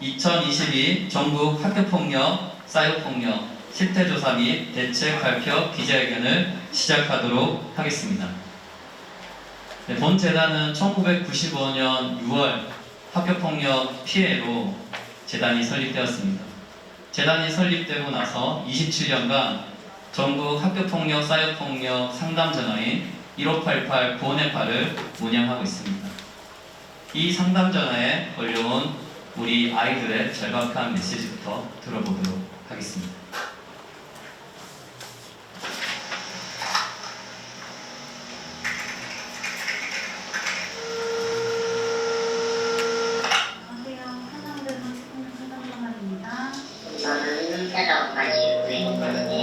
2022 전국 학교폭력, 사이버폭력, 실태조사 및 대책 발표 기자회견을 시작하도록 하겠습니다. 네, 본 재단은 1995년 6월 학교폭력 피해로 재단이 설립되었습니다. 재단이 설립되고 나서 27년간 전국 학교폭력, 사이버폭력 상담전화인 1588 958을 운영하고 있습니다. 이 상담전화에 걸려온 우리 아이들의 절박한 메시지부터 들어보도록 하겠습니다. 저는 새로 마치고 있는데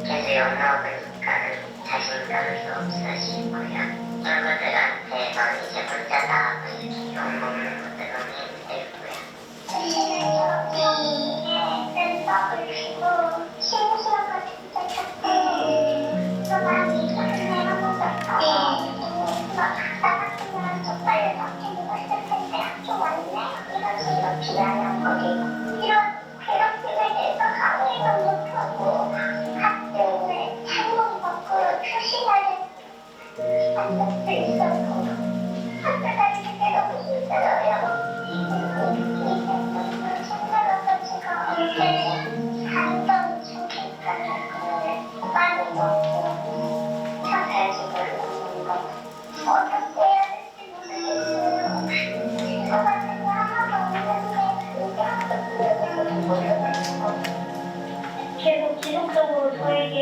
계속 연락을 자신감을 없으시고요. 친구들한테 너 이제 혼자다 이렇게 욕먹는 것도 너무 힘들고요. 저기 떡을 주고 쉬는 시간가 진짜 자꾸 너 많이 내가 먹었어. 막 나갔으면 좀 빨리 밖에 누웠을 텐데 학교 왔네. 이런 식으로 비난하고 이런 괴롭힘에 대해서 강의도 못하고 학생을 창문 밖으로 표시하는 방법도 있었고 학교 다닐 때 너무 힘들어요. 생각하다 제가 언제 감정 좋겠다는 많이 먹고 찾아야지 모르는 거 어떻게 해야 될지 모르겠어요. 진짜 같은 거 하나도 계속 지속적으로 저에게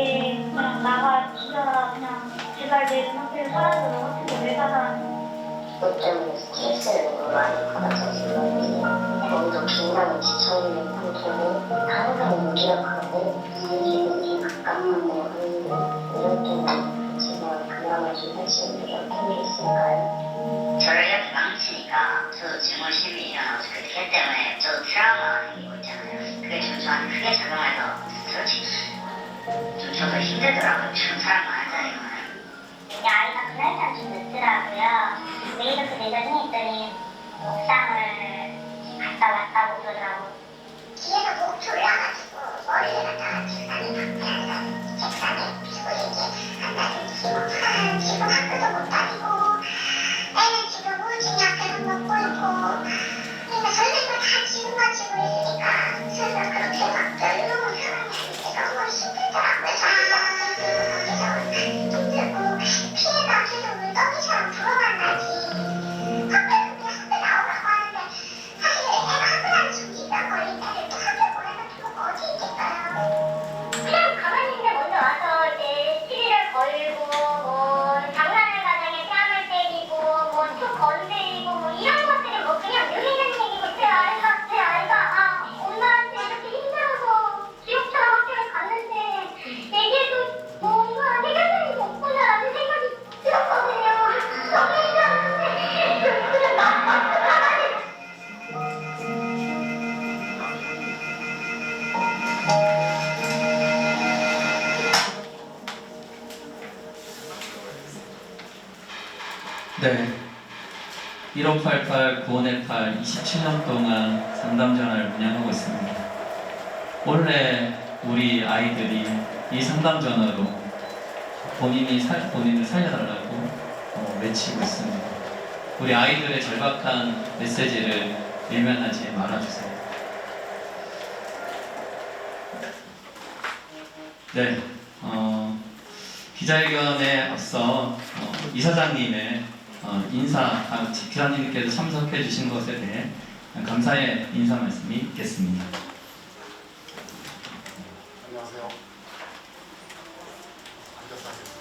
그냥 나가주라 그냥 제발 내 눈앞에서 사라져라 어떻게 왜 살아 그것 때문에 스트레스를 너무 많이 받아서 지금 몸도 긴장에 지쳐있는 상태고 항상 무기력하고 기분이 갑갑하고 이럴 때는 지금 그나마 좀 할 수 있는 게 어떤 게 있을까요? 저를 이렇게 망치니까 저도 증오심이 일어나서 그 걔 때문에 저도 트라우마가 생기고 있잖아요. 그게 좀 저한테 크게 작용해서 솔직히 좀 저도 힘들더라고요. 좀 사람 많아요. 우리 아이가 그날따라 좀 늦더라고요. 왜 이렇게 늦었니 했더니 옥상을 갔다 왔다고 그러더라고. 뒤에서 목이 올라가지고 머리를 갖다가 책상에 박혀서 책상에 피고 이제 한다든지 지금 학교도 못 다니고 애는 지금 우진이 앞에서 먹고 있고 근데 선생님은 다 지금 가지고 있으니까 선생님 그렇게 막 별로 사람들이 너무 힘들더라고요. 거기서 힘들고 피해가 계속 물더기처럼 불어만 나지 학교에서 그냥 학교 나오라고 하는데 사실 애가 학교 다니는 중지병 걸린 애를 또 학교 보내는 필요가 어디 있겠어요. 그냥 가만히 있는데 먼저 와서 이제 시비를 걸고 뭐 장난을 가장에 뺨을 때리고 뭐 툭 건드리고 뭐 이런 것들이 뭐 그냥 늘 있는 얘기고 제 아이가 엄마한테 이렇게 힘들어서 지옥처럼 학교를 갔는데 얘기해도 뭔가 해결책이 없구나라는 생각이 들었거든요. 너무 힘들었는데 그냥 가만히 네, 1588 958 27년 동안 상담전화를 운영하고 있습니다. 원래 우리 아이들이 이 상담전화로 본인을 살려달라고 외치고 있습니다. 우리 아이들의 절박한 메시지를 외면하지 말아주세요. 네, 기자회견에 앞서 이사장님의 기사님께서 참석해 주신 것에 대해 감사의 인사 말씀이 있겠습니다. 안녕하세요. 앉아서 하겠습니다.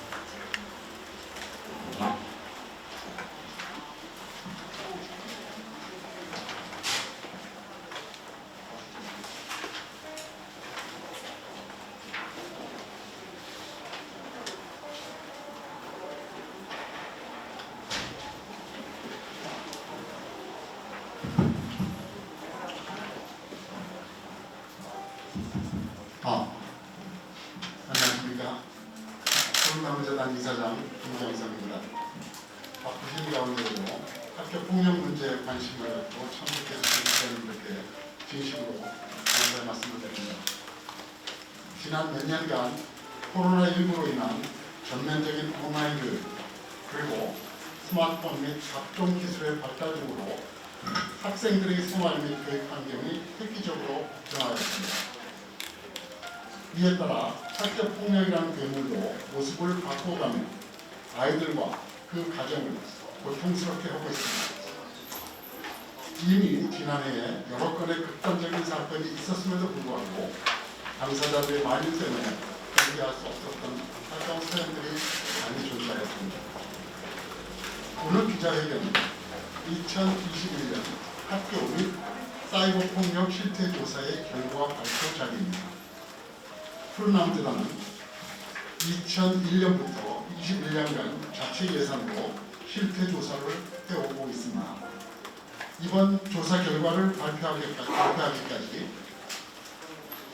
안녕하십니까. 서울남자단 이사장 김장섭입니다. 바쁘신 가운데도 학교 폭력 문제에 관심을 갖고 참석해 주신 기자님들께 지난 몇 년간 코로나19로 인한 전면적인 온라인 교육 그리고 스마트폰 및 각종 기술의 발달 등으로 학생들의 생활 및 교육 환경이 획기적으로 변화했습니다. 이에 따라 학교 폭력이라는 괴물도 모습을 바꿔가며 아이들과 그 가정을 고통스럽게 하고 있습니다. 이미 지난해에 여러 건의 극단적인 사건이 있었음에도 불구하고 당사자들의 만인 때문에 공개할 수 없었던 안타까운 사연들이 많이 존재하였습니다. 오늘 기자회견은 2021년 학교 및 사이버 폭력 실태 조사의 결과 발표 자리입니다. 푸른나무재단은 2001년부터 21년간 자체 예산으로 실태 조사를 해오고 있으나 이번 조사 결과를 발표하기까지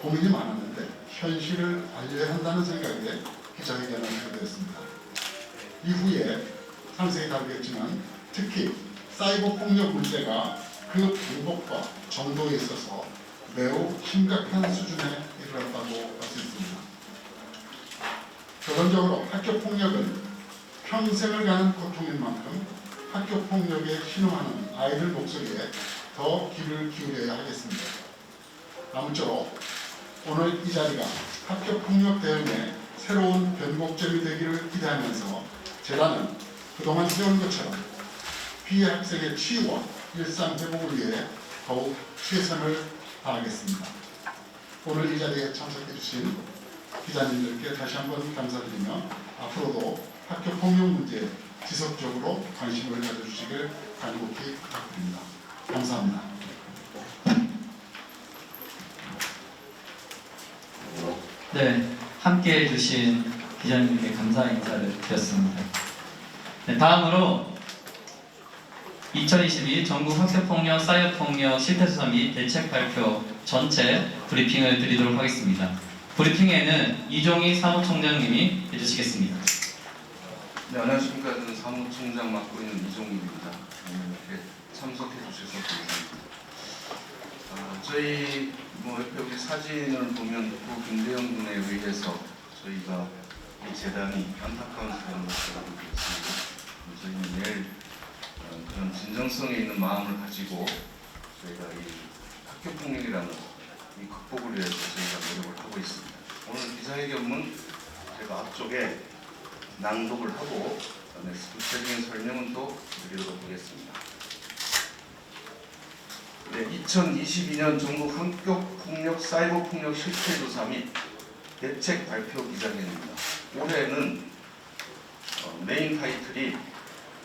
고민이 많았는데 현실을 알려야 한다는 생각에 기자회견을 하게 되었습니다. 이후에 상세히 다루겠지만 특히 사이버 폭력 문제가 그 방법과 정도에 있어서 매우 심각한 수준에 이르렀다고 할 수 있습니다. 결론적으로 학교 폭력은 평생을 가는 고통인 만큼 학교 폭력에 신음하는 아이들 목소리에 더 귀를 기울여야 하겠습니다. 아무쪼록 오늘 이 자리가 학교 폭력 대응의 새로운 변곡점이 되기를 기대하면서 재단은 그동안 해온 것처럼 피해 학생의 치유와 일상 회복을 위해 더욱 최선을 다하겠습니다. 오늘 이 자리에 참석해 주신 기자님들께 다시 한번 감사드리며 앞으로도 학교 폭력 문제에 지속적으로 관심을 가져주시길 간곡히 부탁드립니다. 감사합니다. 네, 함께해 주신 기자님께 감사 인사를 드렸습니다. 네, 다음으로 2022 전국 학교폭력, 사이버폭력 실태조사 및 대책 발표 전체 브리핑을 드리도록 하겠습니다. 브리핑에는 이종희 사무총장님이 해주시겠습니다. 네, 안녕하십니까. 저는 사무총장 맡고 있는 이종익입니다. 이렇게 참석해 주셔서 감사합니다. 저희 옆에 우리 사진을 보면 고 김대영 군에 의해서 저희가 이 재단이 안타까운 사연을 받고 있습니다. 저희는 내일 그런 진정성에 있는 마음을 가지고 저희가 이 학교폭력이라는 이 극복을 위해서 저희가 노력을 하고 있습니다. 오늘 기자회견문 제가 앞쪽에 낭독을 하고 구체적인 설명은 또 드리도록 하겠습니다. 네, 2022년 전국 학교폭력, 사이버폭력 실태조사 및 대책 발표 기자회견입니다. 올해는 메인 타이틀이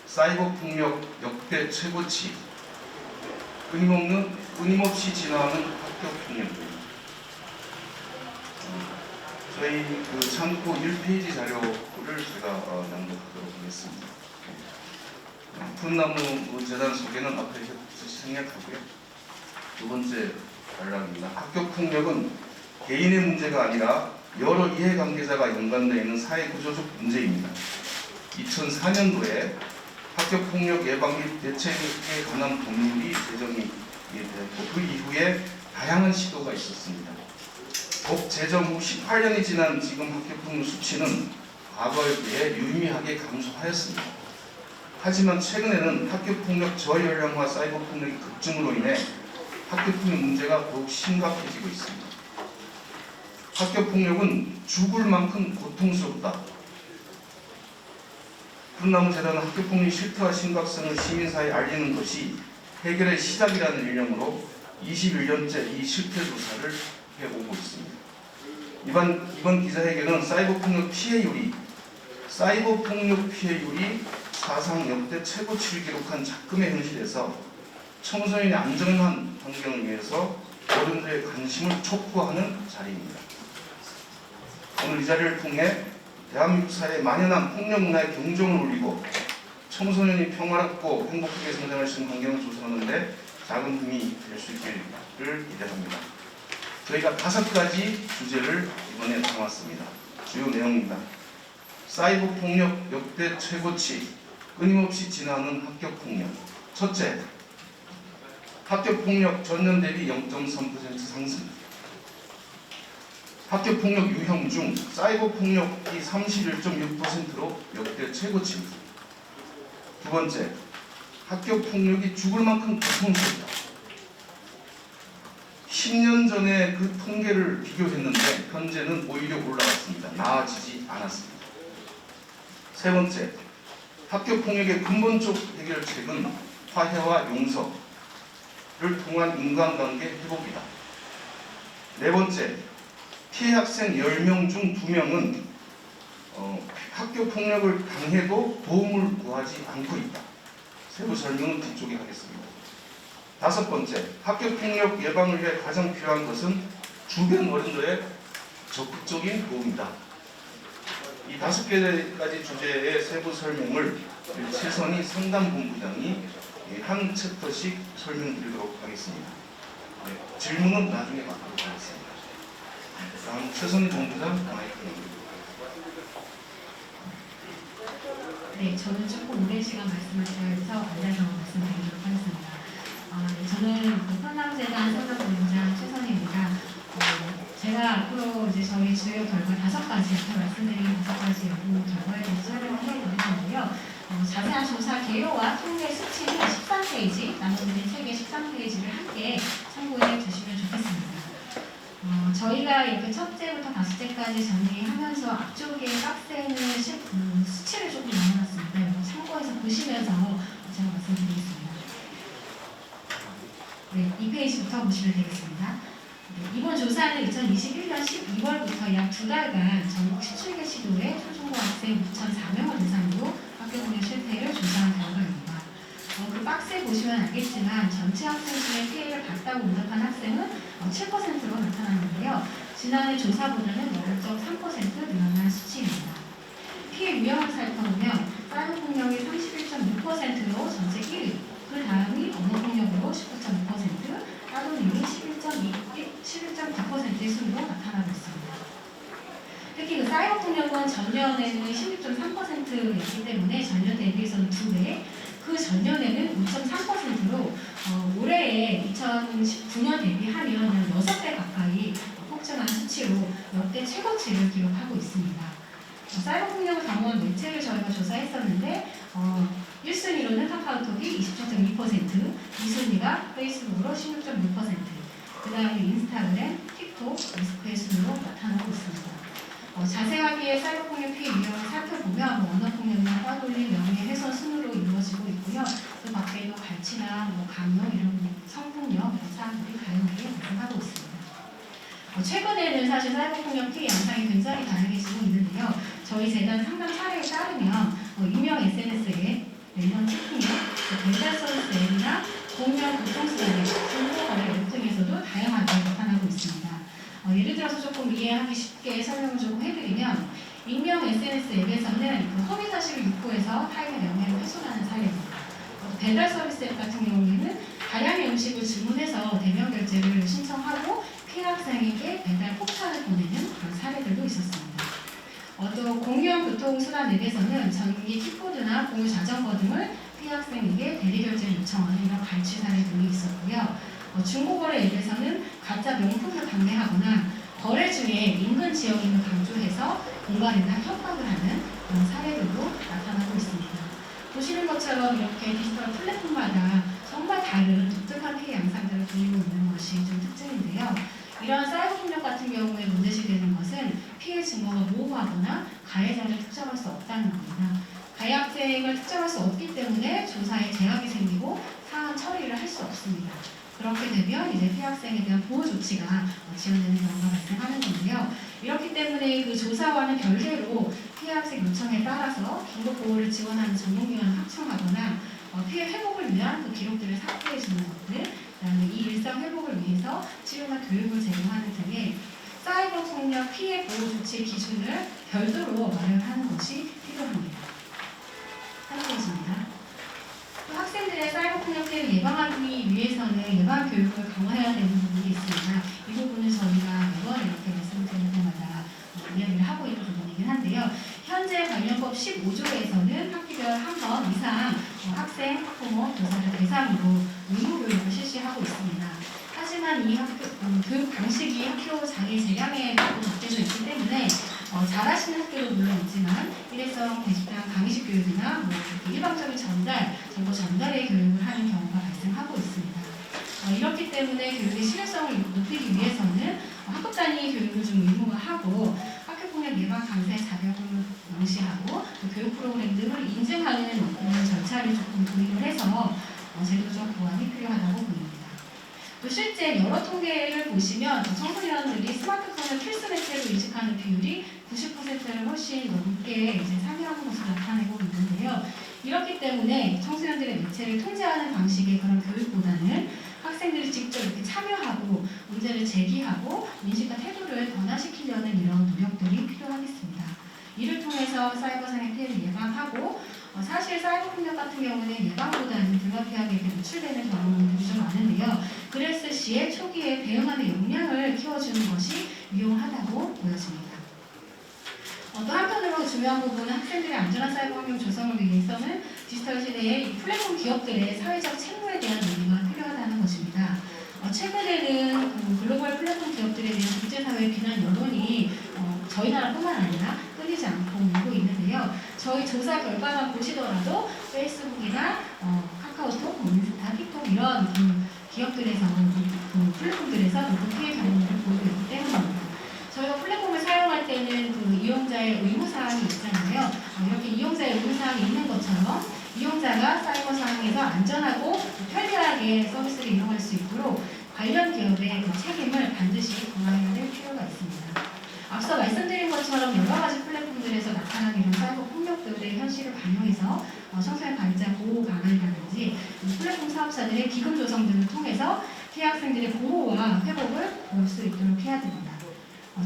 사이버폭력 역대 최고치 끊임없이 진화하는 학교폭력입니다. 저희 그 참고 1페이지 자료를 제가 낭독하도록 하겠습니다. 푸른나무 재단 소개는 앞에 생략하고요. 두 번째 단락입니다. 학교폭력은 개인의 문제가 아니라 여러 이해관계자가 연관되어 있는 사회구조적 문제입니다. 2004년도에 학교폭력 예방 및 대책에 관한 법률이 제정이 되었고 그 이후에 다양한 시도가 있었습니다. 법 제정 후 18년이 지난 지금 학교폭력 수치는 과거에 비해 유의미하게 감소하였습니다. 하지만 최근에는 학교폭력 저연령화 사이버폭력의 급증으로 인해 학교폭력 문제가 더욱 심각해지고 있습니다. 학교폭력은 죽을 만큼 고통스럽다. 푸른나무 재단은 학교폭력 실태와 심각성을 시민사회에 알리는 것이 해결의 시작이라는 일념으로 21년째 이 실태조사를 해오고 있습니다. 이번 기자회견은 사이버폭력 피해율이 사상 역대 최고치를 기록한 작금의 현실에서 청소년의 안전한 환경을 위해서 어른들의 관심을 촉구하는 자리입니다. 오늘 이 자리를 통해 대한민국 사회에 만연한 폭력 문화의 경종을 울리고 청소년이 평화롭고 행복하게 성장할 수 있는 환경을 조성하는 데 작은 힘이 될 수 있기를 기대합니다. 저희가 5가지 주제를 이번에 담았습니다. 주요 내용입니다. 사이버 폭력 역대 최고치, 끊임없이 진화하는 학교 폭력. 첫째, 학교 폭력 전년 대비 0.3% 상승. 학교폭력 유형 중 사이버 폭력이 31.6%로 역대 최고치입니다. 두 번째, 학교폭력이 죽을 만큼 고통스럽다. 10년 전에 그 통계를 비교했는데 현재는 오히려 올라갔습니다. 나아지지 않았습니다. 세 번째, 학교폭력의 근본적 해결책은 화해와 용서를 통한 인간관계 회복이다. 네 번째, 피해 학생 10명 중 2명은 학교폭력을 당해도 도움을 구하지 않고 있다. 세부 설명은 뒤쪽에 하겠습니다. 다섯 번째, 학교폭력 예방을 위해 가장 필요한 것은 주변 어른들의 적극적인 도움이다. 이 5개까지 주제의 세부 설명을 최선희 상담본부장이 한 챕터씩 설명드리도록 하겠습니다. 네, 질문은 나중에 받도록 하겠습니다. 다음 최선희 본부장 마이크입니다. 네, 저는 조금 오랜 시간 말씀을 드려서 앉아서 말씀드리도록 하겠습니다. 저는 선남재단 상담본부장 최선희입니다. 제가 앞으로 이제 저희 주요 결과 5가지, 아까 말씀드린 5가지 연구 결과에 대해서 설명을 해드릴 텐데요. 자세한 조사 개요와 통계 수치는 13페이지, 나눠드린 책의 13페이지를 함께 참고해 주시면 좋겠습니다. 저희가 이렇게 첫째부터 5째까지 정리하면서 앞쪽에 박스에는 수치를 조금 넣어놨습니다. 이거 참고해서 보시면서 제가 말씀드리겠습니다. 네, 2페이지부터 보시면 되겠습니다. 네, 이번 조사는 2021년 12월부터 약 2달간 전국 17개 시도에 초중고학생 6,004명을 대상으로 학교폭력 실태를 조사한 결과입니다. 그 박스에 보시면 알겠지만 전체 학생 중에 피해를 봤다고 응답한 학생은 7%로 나타났는데요. 지난해 조사보다는 0.3% 늘어난 수치입니다. 피해 유형을 살펴보면 사이버폭력이 31.6%로 전체 1위, 그 다음이 언어폭력으로 19.5%, 따돌림이 11.9%의 순으로 나타나고 있습니다. 특히 그 사이버폭력은 전년에는 16.3%였기 때문에 전년 대비해서는 2배, 그 전년에는 5.3%로 올해에 2019년 대비하면 6배 가까이 폭증한 수치로 역대 최고치를 기록하고 있습니다. 사이버폭력을 경험한 매체를 저희가 조사했었는데 1순위로는 카카오톡이 27.2%, 2순위가 페이스북으로 16.6%, 그 다음에 인스타그램, 틱톡, 에스크의 순으로 나타나고 있습니다. 자세하게 사이버폭력 피해 유형을 살펴보면 언어폭력이나 따돌림, 명예훼손 순으로 이루어지고 있고요. 그 밖에도 갈취나 강요, 이런 성폭력, 이런 사안들이 다양하게 발생하고 있습니다. 최근에는 사실 사이버폭력 피해 양상이 굉장히 다양해지고 있는데요. 저희 재단 상담 사례에 따르면 익명 SNS에 랜덤 채팅에 배달 서비스 앱이나 공유한 교통수단 앱, 중고거래 앱 등에서도 다양하게 나타나고 있습니다. 예를 들어서 조금 이해하기 쉽게 설명을 조금 해드리면 익명 SNS 앱에서는 그 허위 사실을 유포해서 타인의 명예를 훼손하는 사례입니다. 배달 서비스 앱 같은 경우에는 다량의 음식을 주문해서 대면 결제를 신청하고 피해 학생에게 배달 폭탄을 보내는 그런 사례들도 있었습니다. 또 공유한 교통수단 앱에서는 전기 킥보드나 공유 자전거 등을 피해 학생에게 대리 결제를 요청하는 이런 갈취 사례들이 있었고요. 중고거래 앱에서는 가짜 명품을 판매하거나 거래 중에 인근 지역임을 강조해서 공갈이나 협박을 하는 그런 사례들도 나타나고 있습니다. 보시는 것처럼 이렇게 디지털 플랫폼마다 정말 다른 독특한 피해 양상들을 보이고 있는 것이 좀 특징인데요. 이러한 사이버폭력 같은 경우에 문제시 되는 것은 피해 증거가 모호하거나 가해자를 특정할 수 없다는 겁니다. 가해 학생을 특정할 수 없기 때문에 조사에 제약이 생기고 사안 처리를 할 수 없습니다. 그렇게 되면 이제 피해 학생에 대한 보호 조치가 지연되는 경우가 발생하는 건데요. 이렇기 때문에 그 조사와는 별개로 피해 학생 요청에 따라서 긴급 보호를 지원하는 전문기관을 확충하거나 피해 회복을 위한 그 기록들을 삭제해 주는 것들, 그다음에 이 일상 회복을 위해서 치료나 교육을 제공하는 등의 사이버 폭력 피해 보호 조치 기준을 별도로 마련하는 것이 필요합니다. 3페이지입니다. 학생들의 사이버 폭력 피해를 예방하기 위해서는 예방 교육을 강화해야 되는 부분이 있습니다. 이 부분은 저희가 매번 이렇게 말씀드릴 때마다 이야기를 하고 있는 부분이긴 한데요. 현재 관련법 15조에서는 학기별 한 번 이상 학생, 학부모, 교사를 대상으로 의무 교육을 실시하고 있습니다. 하지만 또한 이 교육 방식이 학교 자기 재량에 바뀌어져 있기 때문에 잘하시는 학교도 물론 있지만 일회성 대집단 강의식 교육이나 뭐 일방적인 정보 전달의 교육을 하는 경우가 발생하고 있습니다. 이렇기 때문에 교육의 실효성을 높이기 위해서는 학급 단위 교육을 좀 의무화하고 학교폭력 예방 강사의 자격을 명시하고 또 교육 프로그램 등을 인증하는 그런 절차를 조금 도입을 해서 제도적 보완이 필요하다고 보입니다. 또 실제 여러 통계를 보시면 청소년들이 스마트폰을 필수 매체로 인식하는 비율이 90%를 훨씬 넘게 이제 상회하는 것으로 나타내고 있는데요. 이렇기 때문에 청소년들의 매체를 통제하는 방식의 그런 교육보다는 학생들이 직접 이렇게 참여하고 문제를 제기하고 인식과 태도를 변화시키려는 이런 노력들이 필요하겠습니다. 이를 통해서 사이버상의 피해를 예방하고 사실 사이버 폭력 같은 경우는 예방보다는 불가피하게 노출되는 경우들이 좀 많은데요. 그랬을 시에 초기에 대응하는 역량을 키워주는 것이 유용하다고 보여집니다. 또 한편으로 중요한 부분은 학생들의 안전한 사이버 환경 조성을 위해서는 디지털 시대의 플랫폼 기업들의 사회적 책무에 대한 논의가 필요하다는 것입니다. 최근에는 그 글로벌 플랫폼 기업들에 대한 국제사회 비난 여론이 저희 나라뿐만 아니라 끊이지 않고 오고 있는데요. 저희 조사 결과만 보시더라도 페이스북이나 카카오톡, 인스타, 틱톡 이런 기업들에서 플랫폼들에서 높은 피해 경험을 보이고 있기 때문입니다. 저희가 플랫폼을 사용할 때는 그 이용자의 의무사항이 있잖아요. 이렇게 이용자의 의무사항이 있는 것처럼 이용자가 사이버 상황에서 안전하고 편리하게 서비스를 이용할 수 있도록 관련 기업의 그 책임을 반드시 부과해야 될 필요가 있습니다. 앞서 말씀드린 것처럼 여러 가지 플랫폼들에서 나타나는 이런 사이버 폭력들의 현실을 반영해서 청소년 가해자 보호 방안이라든지 플랫폼 사업자들의 기금 조성 등을 통해서 피해 학생들의 보호와 회복을 볼 수 있도록 해야 됩니다.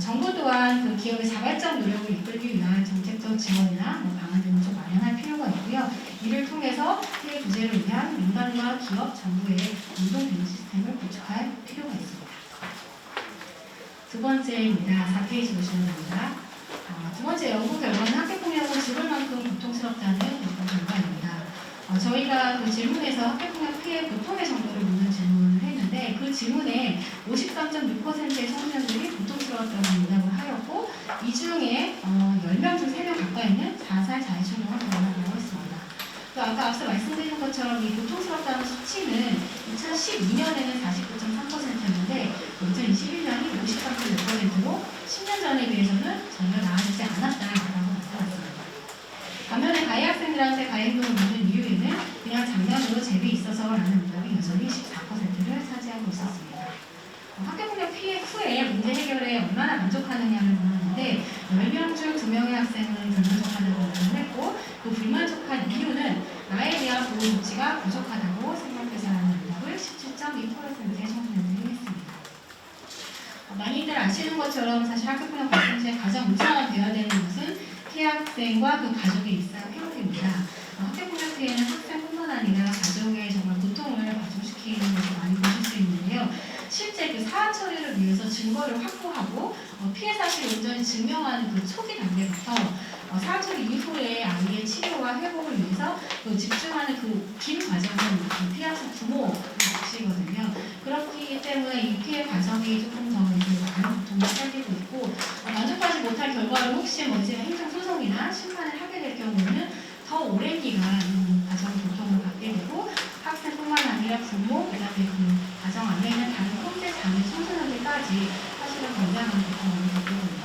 정부 또한 그 기업의 자발적 노력을 이끌기 위한 정책적 지원이나 방안 등을 좀 마련할 필요가 있고요. 이를 통해서 피해 구제를 위한 민간과 기업, 정부의 공동 대응 시스템을 구축할 필요가 있습니다. 두 번째입니다. 4페이지 보시면 됩니다. 두 번째 연구 결과는 학교폭력은 죽을 만큼 고통스럽다는 연구 결과입니다. 저희가 그 질문에서 학교폭력 피해 고통의 정도를 묻는 질문을 했는데 그 질문에 53.6%의 청소년들이 고통스러웠다고 응답을 하였고 이 중에 10명 중 3명 가까이는 자살, 자해충동을 경험하고 있습니다. 또 아까 앞서 말씀드린 것처럼 이 고통스럽다는 수치는 2012년에는 49.3%였는데 2021년이 53.6%로 10년 전에 비해서는 전혀 나아지지 않았다라고 나타났습니다. 반면에 가해 학생들한테 가해 행동을 묻는 이유에는 그냥 장난으로 재미 있어서라는 응답이 여전히 14%를 차지하고 있었습니다. 학교폭력 피해 후에 문제 해결에 얼마나 만족하느냐를 물었는데 10명 중 2명의 학생은 불만족하다고 답을 했고 그 불만족한 이유는 나에 대한 보호 조치가 부족하다고 생각해서라는 응답을 17.2%의 청소년들이 했습니다. 많이들 아시는 것처럼 사실 학교폭력 발생 시에 가장 우선되어야 되는 것은 피해 학생과 그 가족의 일상 회복입니다. 학교폭력 피해는 학생뿐만 아니라 가족의 정말 고통을 가중시키는 것을 많이 보실 수 있는데요. 실제 그 사안 처리를 위해서 증거를 확보하고 피해 사실을 온전히 증명하는 그 초기 단계부터 사안 처리 이후에 아이의 치료와 회복을 위해서 그 집중하는 그 긴 과정은 그 피해 학생 부모 몫이거든요. 그렇기 때문에 이 피해 과정이 조금 더 많은 고통을 살리고 있고 만족하지 못할 결과를 혹시 이제 행정소송이나 심판을 하게 될 경우는 더 오랜 기간 가정의 고통을 받게 되고 학생뿐만 아니라 부모, 그다음에 그 가정 안에 있는 다른 형제, 자매, 청소년들까지 사실은 굉장한 고통을 겪게 됩니다.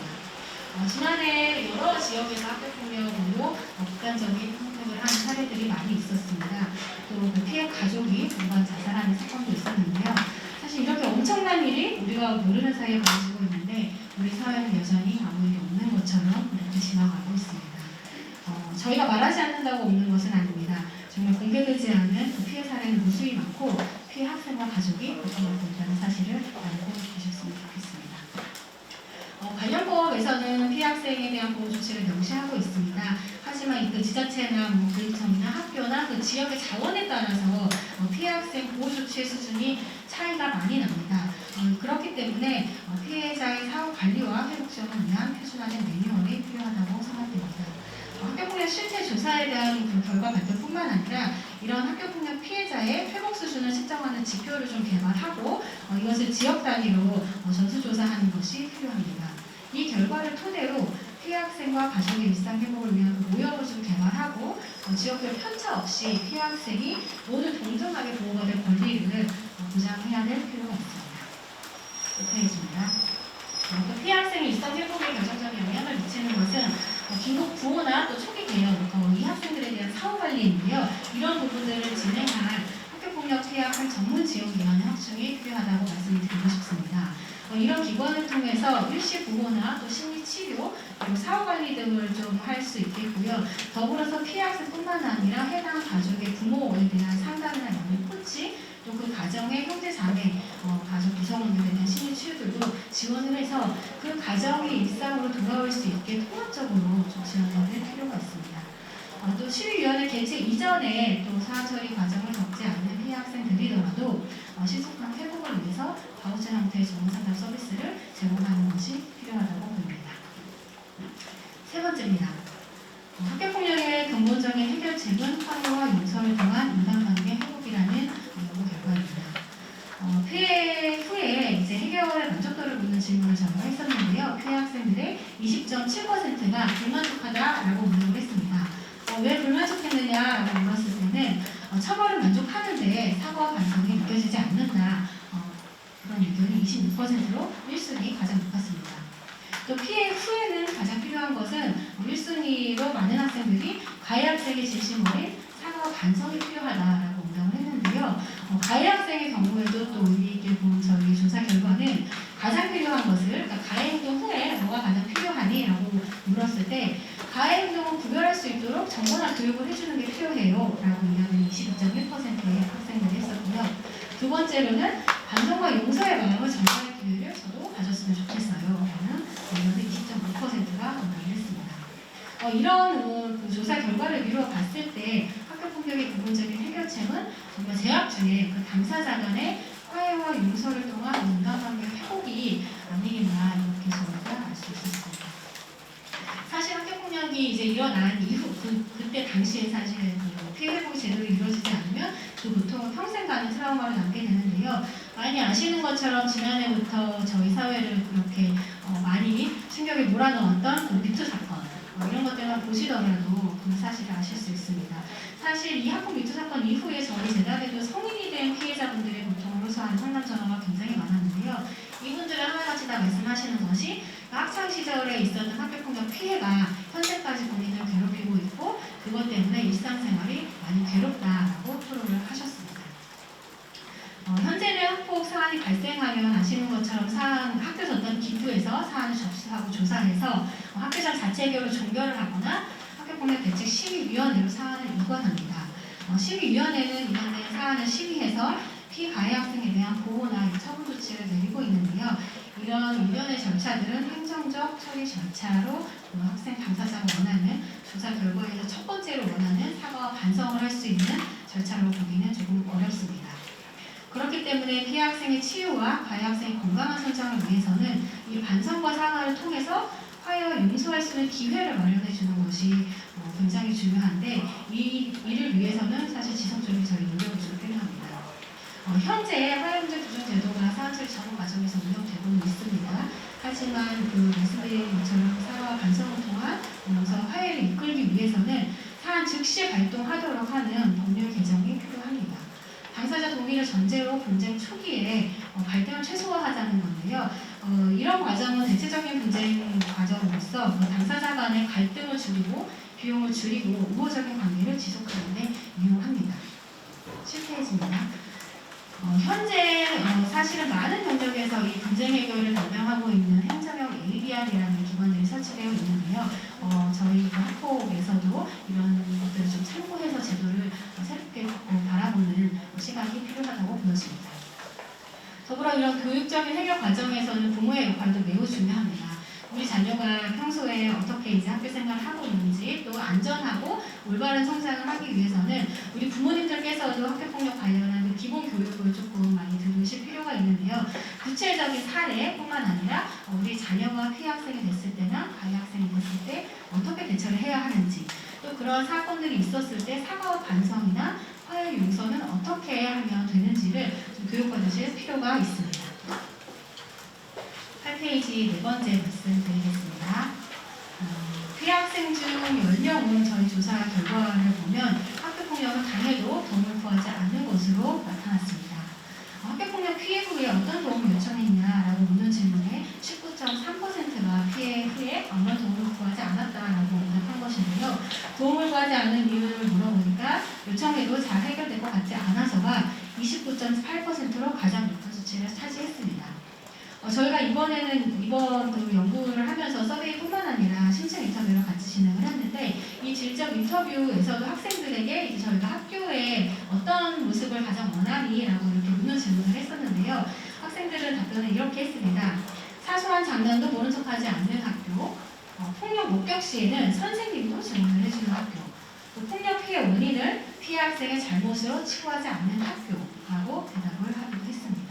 지난해 여러 지역에서 학교폭력으로 극단적인 선택을 하는 사례들이 많이 있었습니다. 또 그 피해 가족이 공간 자살하는 사건도 있었는데요. 사실 이렇게 엄청난 일이 우리가 모르는 사이에 벌어지고 있는데 우리 사회는 여전히 아무 일이 없는 것처럼 이렇게 지나가고 있습니다. 저희가 말하지 않는다고 없는 것은 아닙니다. 정말 공개되지 않은 그 피해 사례는 무수히 많고 피해 학생과 가족이 고통받고 있다는 사실을 알고 계셨으면 좋겠습니다. 관련법에서는 피해 학생에 대한 보호 조치를 명시하고 있습니다. 하지만 그 지자체나 교육청이나 학교나 그 지역의 자원에 따라서 피해 학생 보호 조치의 수준이 차이가 많이 납니다. 그렇기 때문에 피해자의 사후 관리와 회복 지원을 위한 표준화된 매뉴얼이 필요하다고 생각됩니다. 학교폭력 실태 조사에 대한 그 결과 발표뿐만 아니라 이런 학교폭력 피해자의 회복 수준을 측정하는 지표를 좀 개발하고 이것을 지역 단위로 전수조사하는 것이 필요합니다. 이 결과를 토대로 피해 학생과 가족의 일상 회복을 위한 모형을 좀 개발하고 지역별 편차 없이 피해 학생이 모두 동등하게 보호받을 권리를 보장해야 될 필요가 있습니다. 5페이지입니다. 또 피해 학생의 일상 회복에 결정적인 영향을 미치는 것은 긴급 구호나 또 초기 대응, 이 학생들에 대한 사후 관리인데요. 이런 부분들을 진행할 학교폭력 피해 학생 전문 지원기관의 확충이 필요하다고 말씀을 드리고 싶습니다. 이런 기관을 통해서 일시 구호나 또 심리 치료, 그리고 사후 관리 등을 좀 할 수 있겠고요. 더불어서 피해 학생뿐만 아니라 해당 가족의 부모에 대한 상담이나 연애 코치, 또 그 가정의 형제 자매, 가족 구성원들에 대한 심리 치유들도 지원을 해서 그 가정이 일상으로 돌아올 수 있게 통합적으로 좀 지원을 할 필요가 있습니다. 또 시위위원회 개최 이전에 또 사안 처리 과정을 겪지 않는 피해 학생들이더라도 신속한 회복을 위해서 바우처 형태의 전문 상담 서비스를 제공하는 것이 필요하다고 봅니다. 세 번째입니다. 학교폭력의 근본적인 해결책은 화해와 용서를 통한 인간관계 회복이라는 연구 결과입니다. 피해 후에 이제 해결의 만족도를 묻는 질문을 저희가 했었는데요. 피해 학생들의 20.7%가 불만족하다라고 응답을 했습니다. 왜 불만족했느냐라고 물었을 때는 처벌을 만족하는데 사과와 반성이 느껴지지 않는다. 그런 의견이 26%로 1순위 가장 높았습니다. 또 피해 후에는 가장 필요한 것은 1순위로 많은 학생들이 가해 학생의 진심 어린 사과와 반성이 필요하다라고 응답을 했는데요. 가해 학생의 경우에도 또 이게 본 저희 조사 결과는 가장 필요한 것을, 그러니까 가해 행동 후에 뭐가 가장 필요하니? 라고 물었을 때 가해 행동을 구별할 수 있도록 정보나 교육을 해주는 게 필요해요 라고 이야기는 22.1%의 학생들이 했었고요. 두 번째로는 반성과 용서의 마음을 전달할 기회를 저도 가졌으면 좋겠어요 라는 의견을 20.5%가 응답을 했습니다. 이런 그 조사 결과를 미루어 봤을 때 학교폭력의 근본적인 해결책은 정말 재학 중에 그 당사자 간의 화해와 용서를 통한 인간관계 회복이 아니겠나 이렇게 저희가 알 수 있었습니다. 사실 학교폭력이 이제 일어난 이후 그때 당시에 사실 그 피해 회복이 제대로 이루어지지 않으면 그 고통은 평생 가는 트라우마를 남게 되는데요. 많이 아시는 것처럼 지난해부터 저희 사회를 그렇게 많이 충격에 몰아넣었던 그 미투 사건 이런 것들만 보시더라도 그 사실을 아실 수 있습니다. 사실 이 학폭 미투 사건 이후에 저희 재단에도 성인이 된 피해자분들의 고통을 호소하는 상담 전화가 굉장히 많았는데요. 이분들은 하나같이 다 말씀하시는 것이 학창 시절에 있었던 학교폭력 피해가 현재까지 본인을 괴롭히고 있고 그것 때문에 일상생활이 많이 괴롭다라고 토로를 하셨습니다. 현재는 학폭 사안이 발생하면 아시는 것처럼 학교 전담 기부에서 사안을 접수하고 조사해서 학교장 자체 해결을 종결을 하거나 학교폭력 대책 심의위원회로 사안을 이관합니다. 심의위원회는 이번에 사안을 심의해서 피가해 학생에 대한 보호나 처분 조치를 내리고 있는데요. 이런 위원회 절차들은 행정적 처리 절차로 학생 당사자가 원하는 조사 결과에서 첫 번째로 원하는 사과와 반성을 할 수 있는 절차로 보기는 조금 어렵습니다. 그렇기 때문에 피해 학생의 치유와 가해 학생의 건강한 성장을 위해서는 이 반성과 사과를 통해서 화해와 용서할 수 있는 기회를 마련해 주는 것이 굉장히 중요한데 이를 위해서는 사실 지속적인 저희 노력이 좀 필요합니다. 현재 화해 문제 규정 제도가 사안처리 전문 과정에서 운영되고는 있습니다. 하지만 그 말씀드린 것처럼 사과와 반성을 통한 용서 화해를 이끌기 위해서는 사안 즉시 발동하도록 하는 법률 개정이 필요합니다. 당사자 동의를 전제로 분쟁 초기에 갈등을 최소화하자는 건데요. 이런 과정은 대체적인 분쟁 과정으로서 당사자 간의 갈등을 줄이고 비용을 줄이고 우호적인 관계를 지속하는 데 유용합니다. 7페이지입니다. 현재 사실은 많은 경력에서 이 분쟁 해결을 담당하고 있는 행정형 ABR이라는 기관들이 설치되어 있는데요. 저희 학폭에서도 이런 것들을 좀 참고해서 제도를 새롭게 바라보는 시간이 필요하다고 보여집니다. 더불어 이런 교육적인 해결 과정에서는 부모의 역할도 매우 중요합니다. 우리 자녀가 평소에 어떻게 이제 학교 생활을 하고 있는지 또 안전하고 올바른 성장을 하기 위해서는 우리 부모님들께서도 학교폭력 관련한 그 기본 교육을 조금 많이 들으실 필요가 있는데요. 구체적인 사례뿐만 아니라 우리 자녀가 피해 학생이 됐을 때나 가해 학생이 됐을 때 어떻게 대처를 해야 하는지 또 그런 사건들이 있었을 때 사과와 반성이나 화해 용서는 어떻게 하면 되는지를 좀 교육받으실 필요가 있습니다. 8페이지 네 번째 말씀드리겠습니다. 피해 학생 중 10명은 저희 조사 결과를 보면 학교폭력을 당해도 도움을 구하지 않는 것으로 나타났습니다. 학교폭력 피해 후에 어떤 도움을 요청했냐라고 묻는 질문에 19.3%가 피해 후에 아무런 도움을 구하지 않았다라고 응답한 것인데요. 도움을 구하지 않는 이유를 물어보니까 요청해도 잘 해결될 것 같지 않아서가 29.8%로 가장 높은 수치를 차지했습니다. 저희가 이번 그 연구를 하면서 서베이뿐만 아니라 심층 인터뷰를 같이 진행을 했는데 이 질적 인터뷰에서도 학생들에게 이제 저희가 학교에 어떤 모습을 가장 원하니라고 이렇게 묻는 질문을 했었는데요. 학생들은 답변을 이렇게 했습니다. 사소한 장난도 모른 척하지 않는 학교, 폭력 목격 시에는 선생님도 증언을 해주는 학교, 또 폭력 피해 원인을 피해 학생의 잘못으로 치부하지 않는 학교라고 대답을 하기도 했습니다.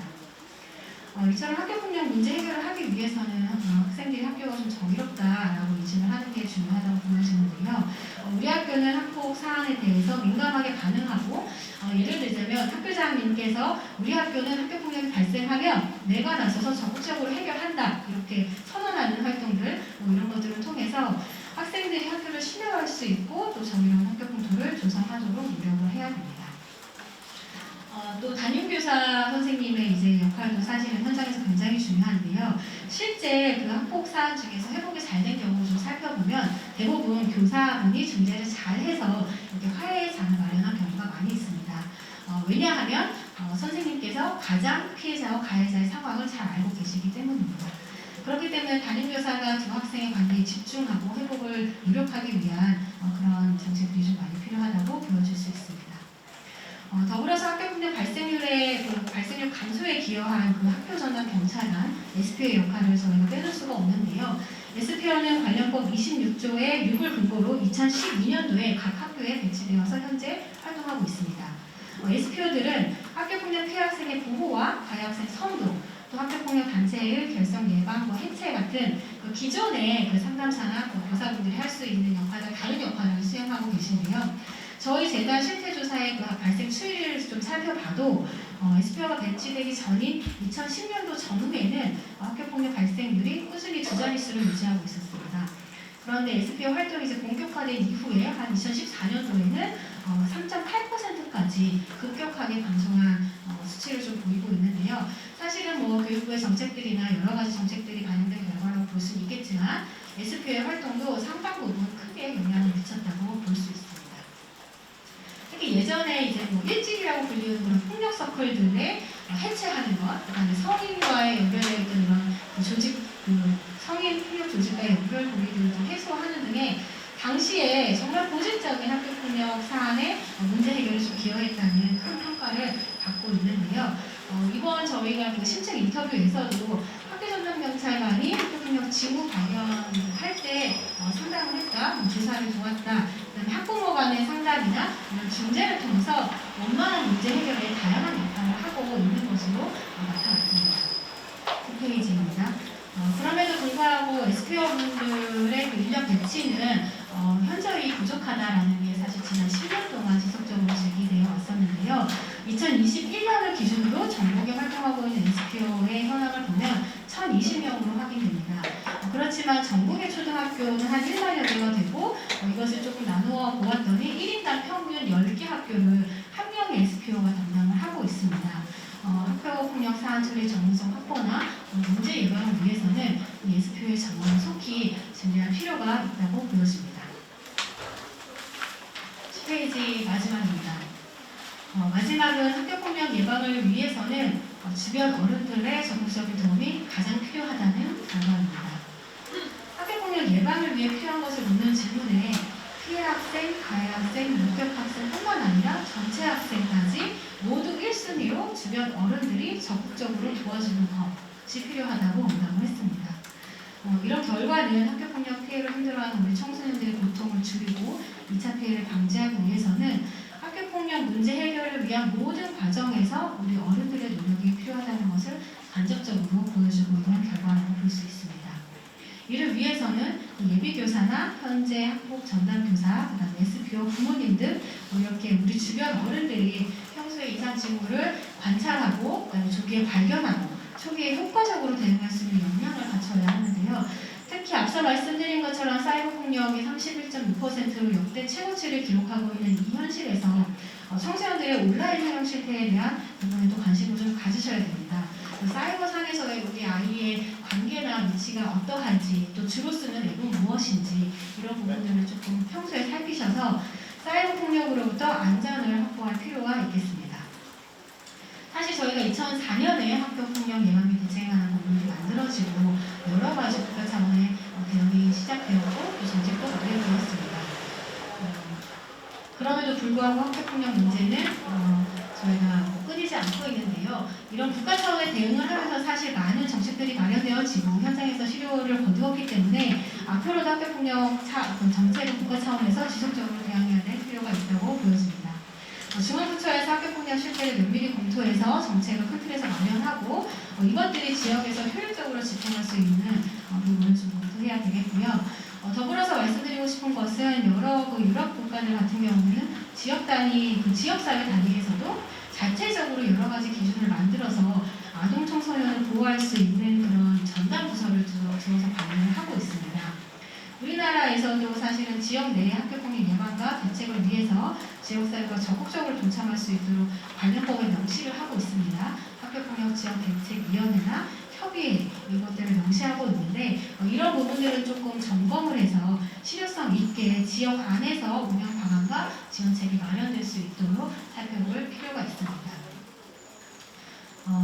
이처럼 학교폭력 문제 해결을 하기 위해서는 학생들이 학교가 좀 정의롭다라고 인식을 하는 게 중요하다고 보여지는데요. 우리 학교는 학폭 사안에 대해서 민감하게 반응하고 예를 들자면 학교장님께서 우리 학교는 학교폭력이 발생하면 내가 나서서 적극적으로 해결한다 이렇게 선언하는 활동들 이런 것들을 통해서 학생들이 학교를 신뢰할 수 있고 또 정의로운 학교 풍토를 조성하도록 노력을 해야 됩니다. 또 담임교사 선생님의 이제 역할도 사실은 현장에서 굉장히 중요한데요. 실제 그 학폭 사안 중에서 회복이 잘 된 경우 좀 살펴보면 대부분 교사분이 중재를 잘해서 이렇게 화해의 장을 마련한 경우가 많이 있습니다. 왜냐하면 선생님께서 가장 피해자와 가해자의 상황을 잘 알고 계시기 때문입니다. 그렇기 때문에 담임교사가 두 학생의 관계에 집중하고 회복을 노력하기 위한 그런 정책들이 좀 많이 필요하다고 보여질 수 있습니다. 더불어서 학교폭력 발생률 감소에 기여한 그 학교전담 경찰관 SPO의 역할을 저희가 빼놓을 수가 없는데요. SPO는 관련법 26조의 6을 근거로 2012년도에 각 학교에 배치되어서 현재 활동하고 있습니다. SPO들은 학교폭력 피해 학생의 보호와 가해 학생 선도, 또 학교폭력 단체의 결성 예방과 해체 같은 그 기존의 그 상담사나 그 교사분들이 할 수 있는 역할과 다른 역할을 수행하고 계신데요. 저희 재단 실태조사의 그 발생 추이를 좀 살펴봐도 SPO가 배치되기 전인 2010년도 전후에는 학교폭력 발생률이 꾸준히 두 자릿수를 유지하고 있었습니다. 그런데 SPO 활동이 이제 본격화된 이후에 한 2014년도에는 3.8%까지 급격하게 감소한 수치를 좀 보이고 있는데요. 사실은 뭐 교육부의 정책들이나 여러 가지 정책들이 반영된 결과라고 볼 수는 있겠지만 SPO의 활동도 상당 부분 크게 영향을 미쳤다고 볼 수 있습니다. 특히 예전에 이제 뭐 일찍이라고 불리는 그런 폭력 서클들의 해체하는 것, 그다음에 성인과의 연결되어 있던 이런 조직, 성인 폭력 조직과의 연결 고리들도 해소하는 등의 당시에 정말 본질적인 학교폭력 사안의 문제 해결에 좀 기여했다는 큰 평가를 받고 있는데요. 이번 저희가 그 심층 인터뷰에서도 학교전담경찰관이 학교폭력 징후 발견할 때 상담을 했다, 조사를 도왔다, 그다음에 학부모 간의 상담이나 이런 중재를 통해서 원만한 문제 해결에 다양한 역할을 하고 있는 것으로 나타났습니다. 9페이지입니다. 그럼에도 불구하고 SPO분들의 그 인력 배치는 현저히 부족하다라는 게 사실 지난 10년 동안 지속적으로 제기되어 왔었는데요. 2021년을 기준으로 전국에 활동하고 있는 SPO의 현황을 보면 1020명으로 확인됩니다. 그렇지만 전국의 초등학교는 한 1만여 개가 되고 이것을 조금 나누어 보았더니 1인당 평균 10개 학교를 한 명의 SPO가 담당을 하고 있습니다. 학교폭력 사안 처리 전문성 확보나 문제 예방을 위해서는 이 SPO의 전문을 속히 진행할 필요가 있다고 보여집니다. 10페이지 마지막입니다. 마지막은 학교폭력 예방을 위해서는 주변 어른들의 적극적인 도움이 가장 필요하다는 결과입니다. 학교폭력 예방을 위해 필요한 것을 묻는 질문에 피해 학생, 가해 학생, 목격 학생뿐만 아니라 전체 학생까지 모두 1순위로 주변 어른들이 적극적으로 도와주는 것이 필요하다고 응답을 했습니다. 이런 결과는 학교폭력 피해를 힘들어하는 우리 청소년들의 고통을 줄이고 2차 피해를 방지하기 위해서는 학교폭력 문제 해결을 위한 모든 과정에서 우리 어른들의 노력이 필요하다는 것을 간접적으로 보여주고 있는 결과라고 볼 수 있습니다. 이를 위해서는 예비교사나 현재 학폭 전담교사, 그다음에 SPO 부모님들 이렇게 우리 주변 어른들이 평소에 이상 징후를 관찰하고 그다음에 조기에 발견하고 초기에 효과적으로 대응할 수 있는 역량을 갖춰야 하는데요. 특히 앞서 말씀드린 것처럼 사이버 폭력이 31.6%로 역대 최고치를 기록하고 있는 이 현실에서 청소년들의 온라인 사용 실태에 대한 부분에도 관심을 좀 가지셔야 됩니다. 사이버 상에서의 우리 아이의 관계나 위치가 어떠한지 또 주로 쓰는 앱은 무엇인지 이런 부분들을 조금 평소에 살피셔서 사이버 폭력으로부터 안전을 확보할 필요가 있겠습니다. 사실 저희가 2004년에 학교 폭력 예방 및 대책하는 법률이 만들어지고 여러 가지 국가 차원의 대응이 시작되었고 또 정책도 마련되었습니다. 그럼에도 불구하고 학교 폭력 문제는 저희가 끊이지 않고 있는데요. 이런 국가 차원의 대응을 하면서 사실 많은 정책들이 마련되어지고 현장에서 실효를 거두었기 때문에 앞으로도 학교 폭력 정책을 국가 차원에서 지속적으로 대응해야 될 필요가 있다고 보여집니다. 중앙부처에서 학교폭력 실태를 면밀히 검토해서 정책을 큰 틀에서 마련하고 이것들이 지역에서 효율적으로 집행할 수 있는 부분을 좀 검토해야 되겠고요. 더불어서 말씀드리고 싶은 것은 여러 유럽 국가들 같은 경우는 지역 단위, 지역사회 단위에서도 자체적으로 여러 가지 기준을 만들어서 아동 청소년을 보호할 수 있는 그런 전담 부서를 두어서 관리를 하고 있습니다. 우리나라에서도 사실은 지역 내의 학교폭력 예방과 대책을 위해서 지역사회가 적극적으로 동참할 수 있도록 관련법에 명시를 하고 있습니다. 학교폭력 지역대책위원회나 협의회 이것들을 명시하고 있는데 이런 부분들은 조금 점검을 해서 실효성 있게 지역 안에서 운영 방안과 지원책이 마련될 수 있도록 살펴볼 필요가 있습니다.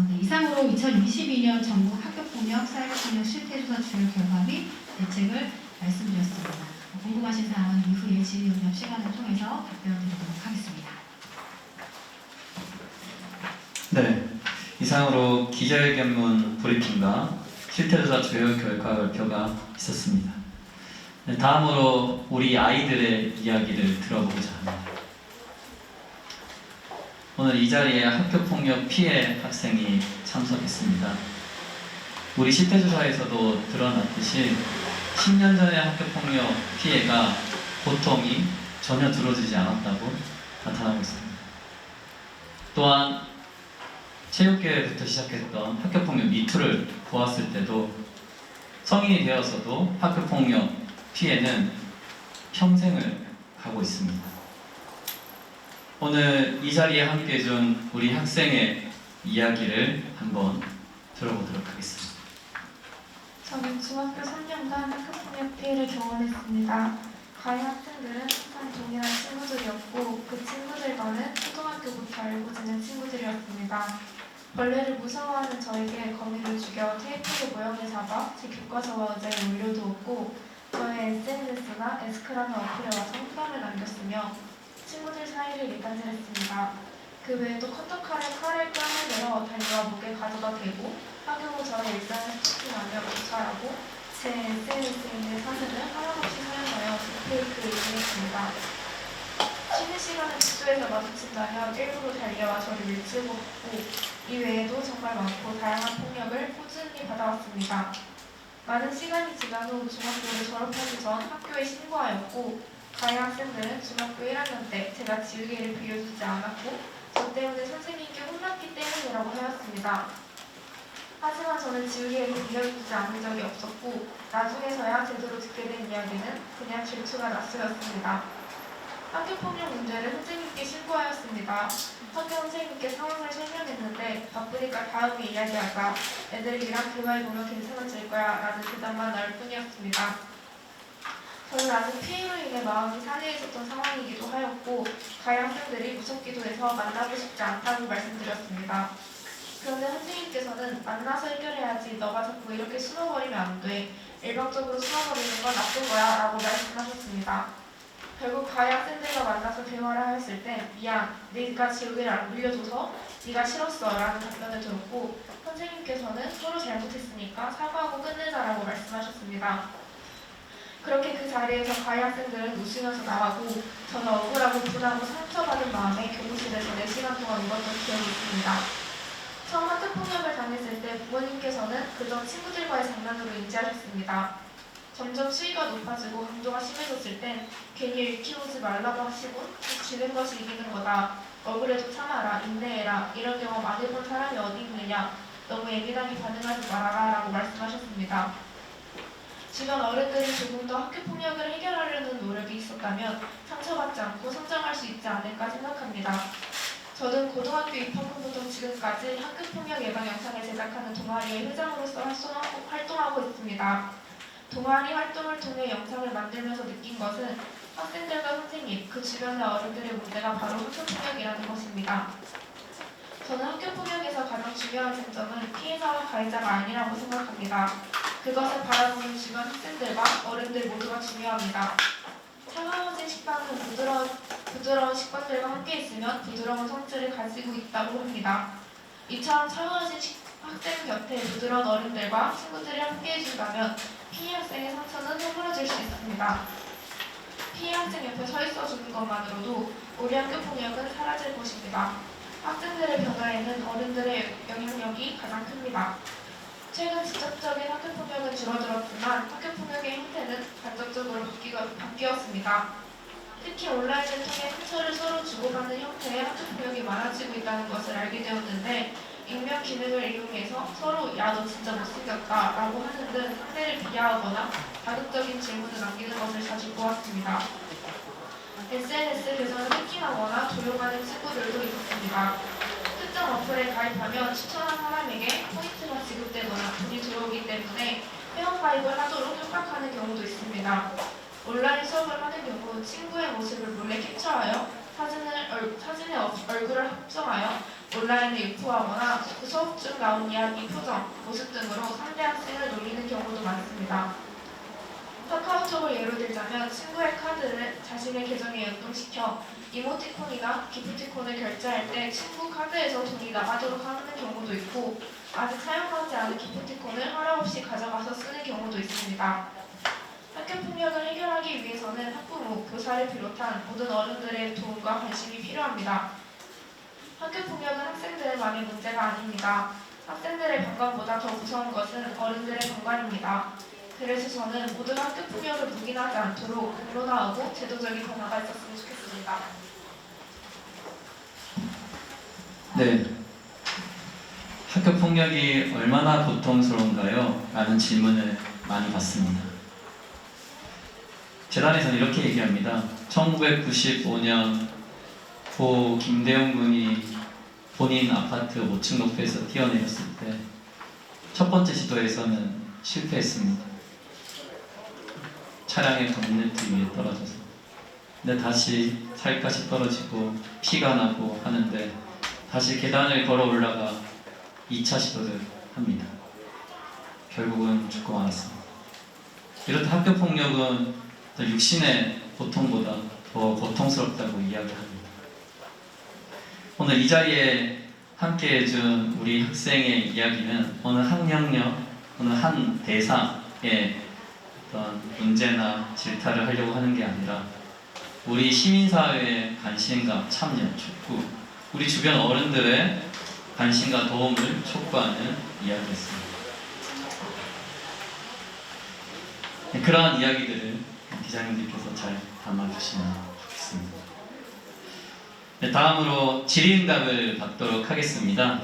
네, 이상으로 2022년 전국 학교폭력, 사이버폭력 실태조사 주요 결과 및 대책을 말씀드렸습니다. 궁금하신 사항은 이후에 질의응답 시간을 통해서 답변드리도록 하겠습니다. 네, 이상으로 기자회견문 브리핑과 실태조사 주요 결과 발표가 있었습니다. 네, 다음으로 우리 아이들의 이야기를 들어보고자 합니다. 오늘 이 자리에 학교폭력 피해 학생이 참석했습니다. 우리 실태조사에서도 드러났듯이 10년 전의 학교폭력 피해가 고통이 전혀 줄어들지 않았다고 나타나고 있습니다. 또한 체육계부터 시작했던 학교폭력 미투를 보았을 때도 성인이 되어서도 학교폭력 피해는 평생을 가고 있습니다. 오늘 이 자리에 함께 해준 우리 학생의 이야기를 한번 들어보도록 하겠습니다. 저는 중학교 3년간 학교폭력 피해를 경험했습니다. 가해 학생들은 항상 동일한 친구들이었고 그 친구들과는 초등학교부터 알고 지낸 친구들이었습니다. 벌레를 무서워하는 저에게 거미를 죽여 테이프로 모형을 잡아 제 교과서와 의자에 올려두었고 저의 SNS나 에스크라는 어플에 와서 후감을 남겼으며 친구들 사이를 이간질했습니다. 그 외에도 커터칼에 칼을 껴내려 달려와 목에 가져다 대고 학교 후 저의 일상을 스토킹하며 고찰하고 제 SNS에 있는 사진을 하염없이 사용하여 딥페이크를 이용했습니다. 쉬는 시간에 숙소에서 마주친다면 일부러 달려와 저를 밀치고 이 외에도 정말 많고 다양한 폭력을 꾸준히 받아왔습니다. 많은 시간이 지난 후 중학교를 졸업하기 전 학교에 신고하였고 가해 학생들은 중학교 1학년 때 제가 지우개를 빌려주지 않았고 저 때문에 선생님께 혼났기 때문이라고 하였습니다. 하지만 저는 지우개를 빌려주지 않은 적이 없었고 나중에서야 제대로 듣게 된 이야기는 그냥 질투가 나서였습니다. 학교폭력 문제를 선생님께 신고하였습니다. 학교 선생님께 상황을 설명했는데 바쁘니까 다음에 이야기하자. 애들이랑 대화해보면 괜찮아질 거야 라는 대답만 나올 뿐이었습니다. 저는 아직 피해로 인해 마음이 상해있었던 상황이기도 하였고 가해 학생들이 무섭기도 해서 만나고 싶지 않다고 말씀드렸습니다. 그런데 선생님께서는 만나서 해결해야지 너가 자꾸 이렇게 숨어버리면 안 돼. 일방적으로 숨어버리는 건 나쁜 거야 라고 말씀하셨습니다. 결국 가해 학생들과 만나서 대화를 하였을 때 미안, 네가 지우개를 안 빌려줘서 네가 싫었어 라는 답변을 들었고 선생님께서는 서로 잘못했으니까 사과하고 끝내자라고 말씀하셨습니다. 그렇게 그 자리에서 가해 학생들은 웃으면서 나가고 저는 억울하고 분하고 상처받은 마음에 교무실에서 4시간 동안 울었던 기억이 있습니다. 처음 학교폭력을 당했을 때 부모님께서는 그저 친구들과의 장난으로 인지하셨습니다. 점점 수위가 높아지고 강도가 심해졌을 땐 괜히 일 키우지 말라고 하시고 지는 것이 이기는 거다. 억울해도 참아라. 인내해라. 이런 경험 안 해본 사람이 어디 있느냐. 너무 예민하게 반응하지 말아라 라고 말씀하셨습니다. 주변 어른들이 조금 더 학교폭력을 해결하려는 노력이 있었다면 상처받지 않고 성장할 수 있지 않을까 생각합니다. 저는 고등학교 입학 후부터 지금까지 학교폭력 예방 영상을 제작하는 동아리의 회장으로서 활동하고 있습니다. 동아리 활동을 통해 영상을 만들면서 느낀 것은 학생들과 선생님, 그 주변의 어른들의 문제가 바로 학교폭력이라는 것입니다. 저는 학교폭력에서 가장 중요한 쟁점은 피해자와 가해자가 아니라고 생각합니다. 그것을 바라보는 주변 학생들과 어른들 모두가 중요합니다. 차가워진 식빵은 부드러운 식빵들과 함께 있으면 부드러운 성질을 가지고 있다고 합니다. 이처럼 차가워진 학생 곁에 부드러운 어른들과 친구들이 함께 해준다면 피해 학생의 상처는 허물어질 수 있습니다. 피해 학생 옆에 서 있어주는 것만으로도 우리 학교 폭력은 사라질 것입니다. 학생들의 변화에는 어른들의 영향력이 가장 큽니다. 최근 직접적인 학교폭력은 줄어들었지만 학교폭력의 형태는 간접적으로 바뀌었습니다. 특히 온라인을 통해 상처를 서로 주고받는 형태의 학교폭력이 많아지고 있다는 것을 알게 되었는데 익명 기능을 이용해서 서로 야 너 진짜 못생겼다 라고 하는 등 상대를 비하하거나 자극적인 질문을 남기는 것을 자주 보았습니다. SNS 계정을 해킹하거나 조용하는 친구들도 있었습니다. 특정 어플에 가입하면 추천한 사람에게 포인트가 지급되거나 돈이 들어오기 때문에 회원가입을 하도록 협박하는 경우도 있습니다. 온라인 수업을 하는 경우 친구의 모습을 몰래 캡처하여 사진에 얼굴을 합성하여 온라인에 유포하거나 그 수업 중 나온 이야기, 표정, 모습 등으로 상대 학생을 놀리는 경우도 많습니다. 카카오톡을 예로 들자면 친구의 카드를 자신의 계정에 연동시켜 이모티콘이나 기프티콘을 결제할 때 친구 카드에서 돈이 나가도록 하는 경우도 있고 아직 사용하지 않은 기프티콘을 허락 없이 가져가서 쓰는 경우도 있습니다. 학교폭력을 해결하기 위해서는 학부모, 교사를 비롯한 모든 어른들의 도움과 관심이 필요합니다. 학교폭력은 학생들만의 문제가 아닙니다. 학생들의 건강보다 더 무서운 것은 어른들의 건강입니다. 그래서 저는 모두가 학교폭력을 묵인하지 않도록 공론화하고 제도적인 변화가 있었으면 좋겠습니다. 네. 학교 폭력이 얼마나 고통스러운가요? 라는 질문을 많이 받습니다. 재단에서는 이렇게 얘기합니다. 1995년 고 김대용 군이 본인 아파트 5층 높이에서 뛰어내렸을 때 첫 번째 시도에서는 실패했습니다. 차량의 본네트 위에 떨어져서. 근데 다시 살갗이 떨어지고 피가 나고 하는데 다시 계단을 걸어 올라가 2차 시도를 합니다. 결국은 죽고 말았습니다. 이렇듯 학교 폭력은 육신의 고통보다 더 고통스럽다고 이야기합니다. 오늘 이 자리에 함께 해준 우리 학생의 이야기는 어느 한 영역, 어느 한 대상의 어떤 문제나 질타를 하려고 하는 게 아니라 우리 시민사회의 관심과 참여, 촉구, 우리 주변 어른들의 관심과 도움을 촉구하는 이야기였습니다. 그러한 이야기들을 기자님들께서 잘 담아주시면 좋겠습니다. 네, 다음으로 질의응답을 받도록 하겠습니다.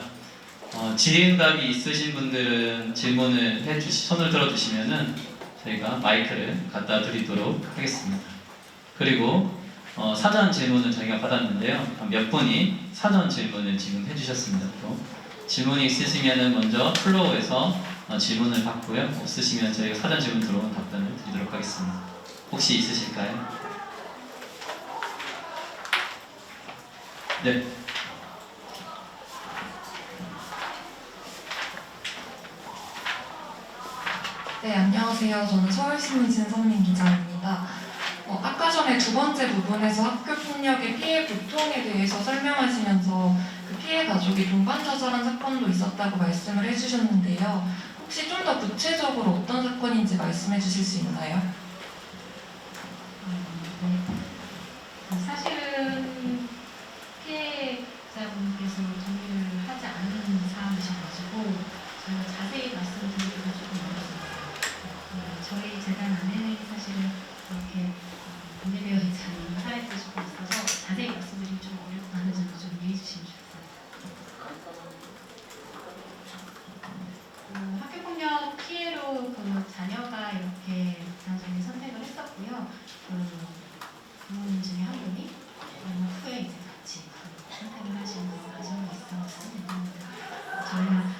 질의응답이 있으신 분들은 질문을 손을 들어주시면은 저희가 마이크를 갖다 드리도록 하겠습니다. 그리고 사전 질문을 저희가 받았는데요. 몇 분이 사전 질문을 지금 해주셨습니다. 또 질문이 있으시면은 먼저 플로어에서 질문을 받고요. 없으시면 저희가 사전 질문 들어온 답변을 드리도록 하겠습니다. 혹시 있으실까요? 네. 네, 안녕하세요. 저는 서울신문 진선민 기자입니다. 아까 전에 두 번째 부분에서 학교폭력의 피해 고통에 대해서 설명하시면서 그 피해 가족이 동반자살한 사건도 있었다고 말씀을 해주셨는데요. 혹시 좀 더 구체적으로 어떤 사건인지 말씀해 주실 수 있나요? 네. 사실은 피해자분께서 동의를 하지 않는 사안이셔가지고 저희가 자세히 말씀드리기가 조금 어렵습니다. 저희 재단은 실제로 그 자녀가 이렇게 나중에 선택을 했었고요. 그 부모님 중에 한 분이 얼마 후에 이제 같이 그 선택을 하신 과정이 있었습니다. 저희가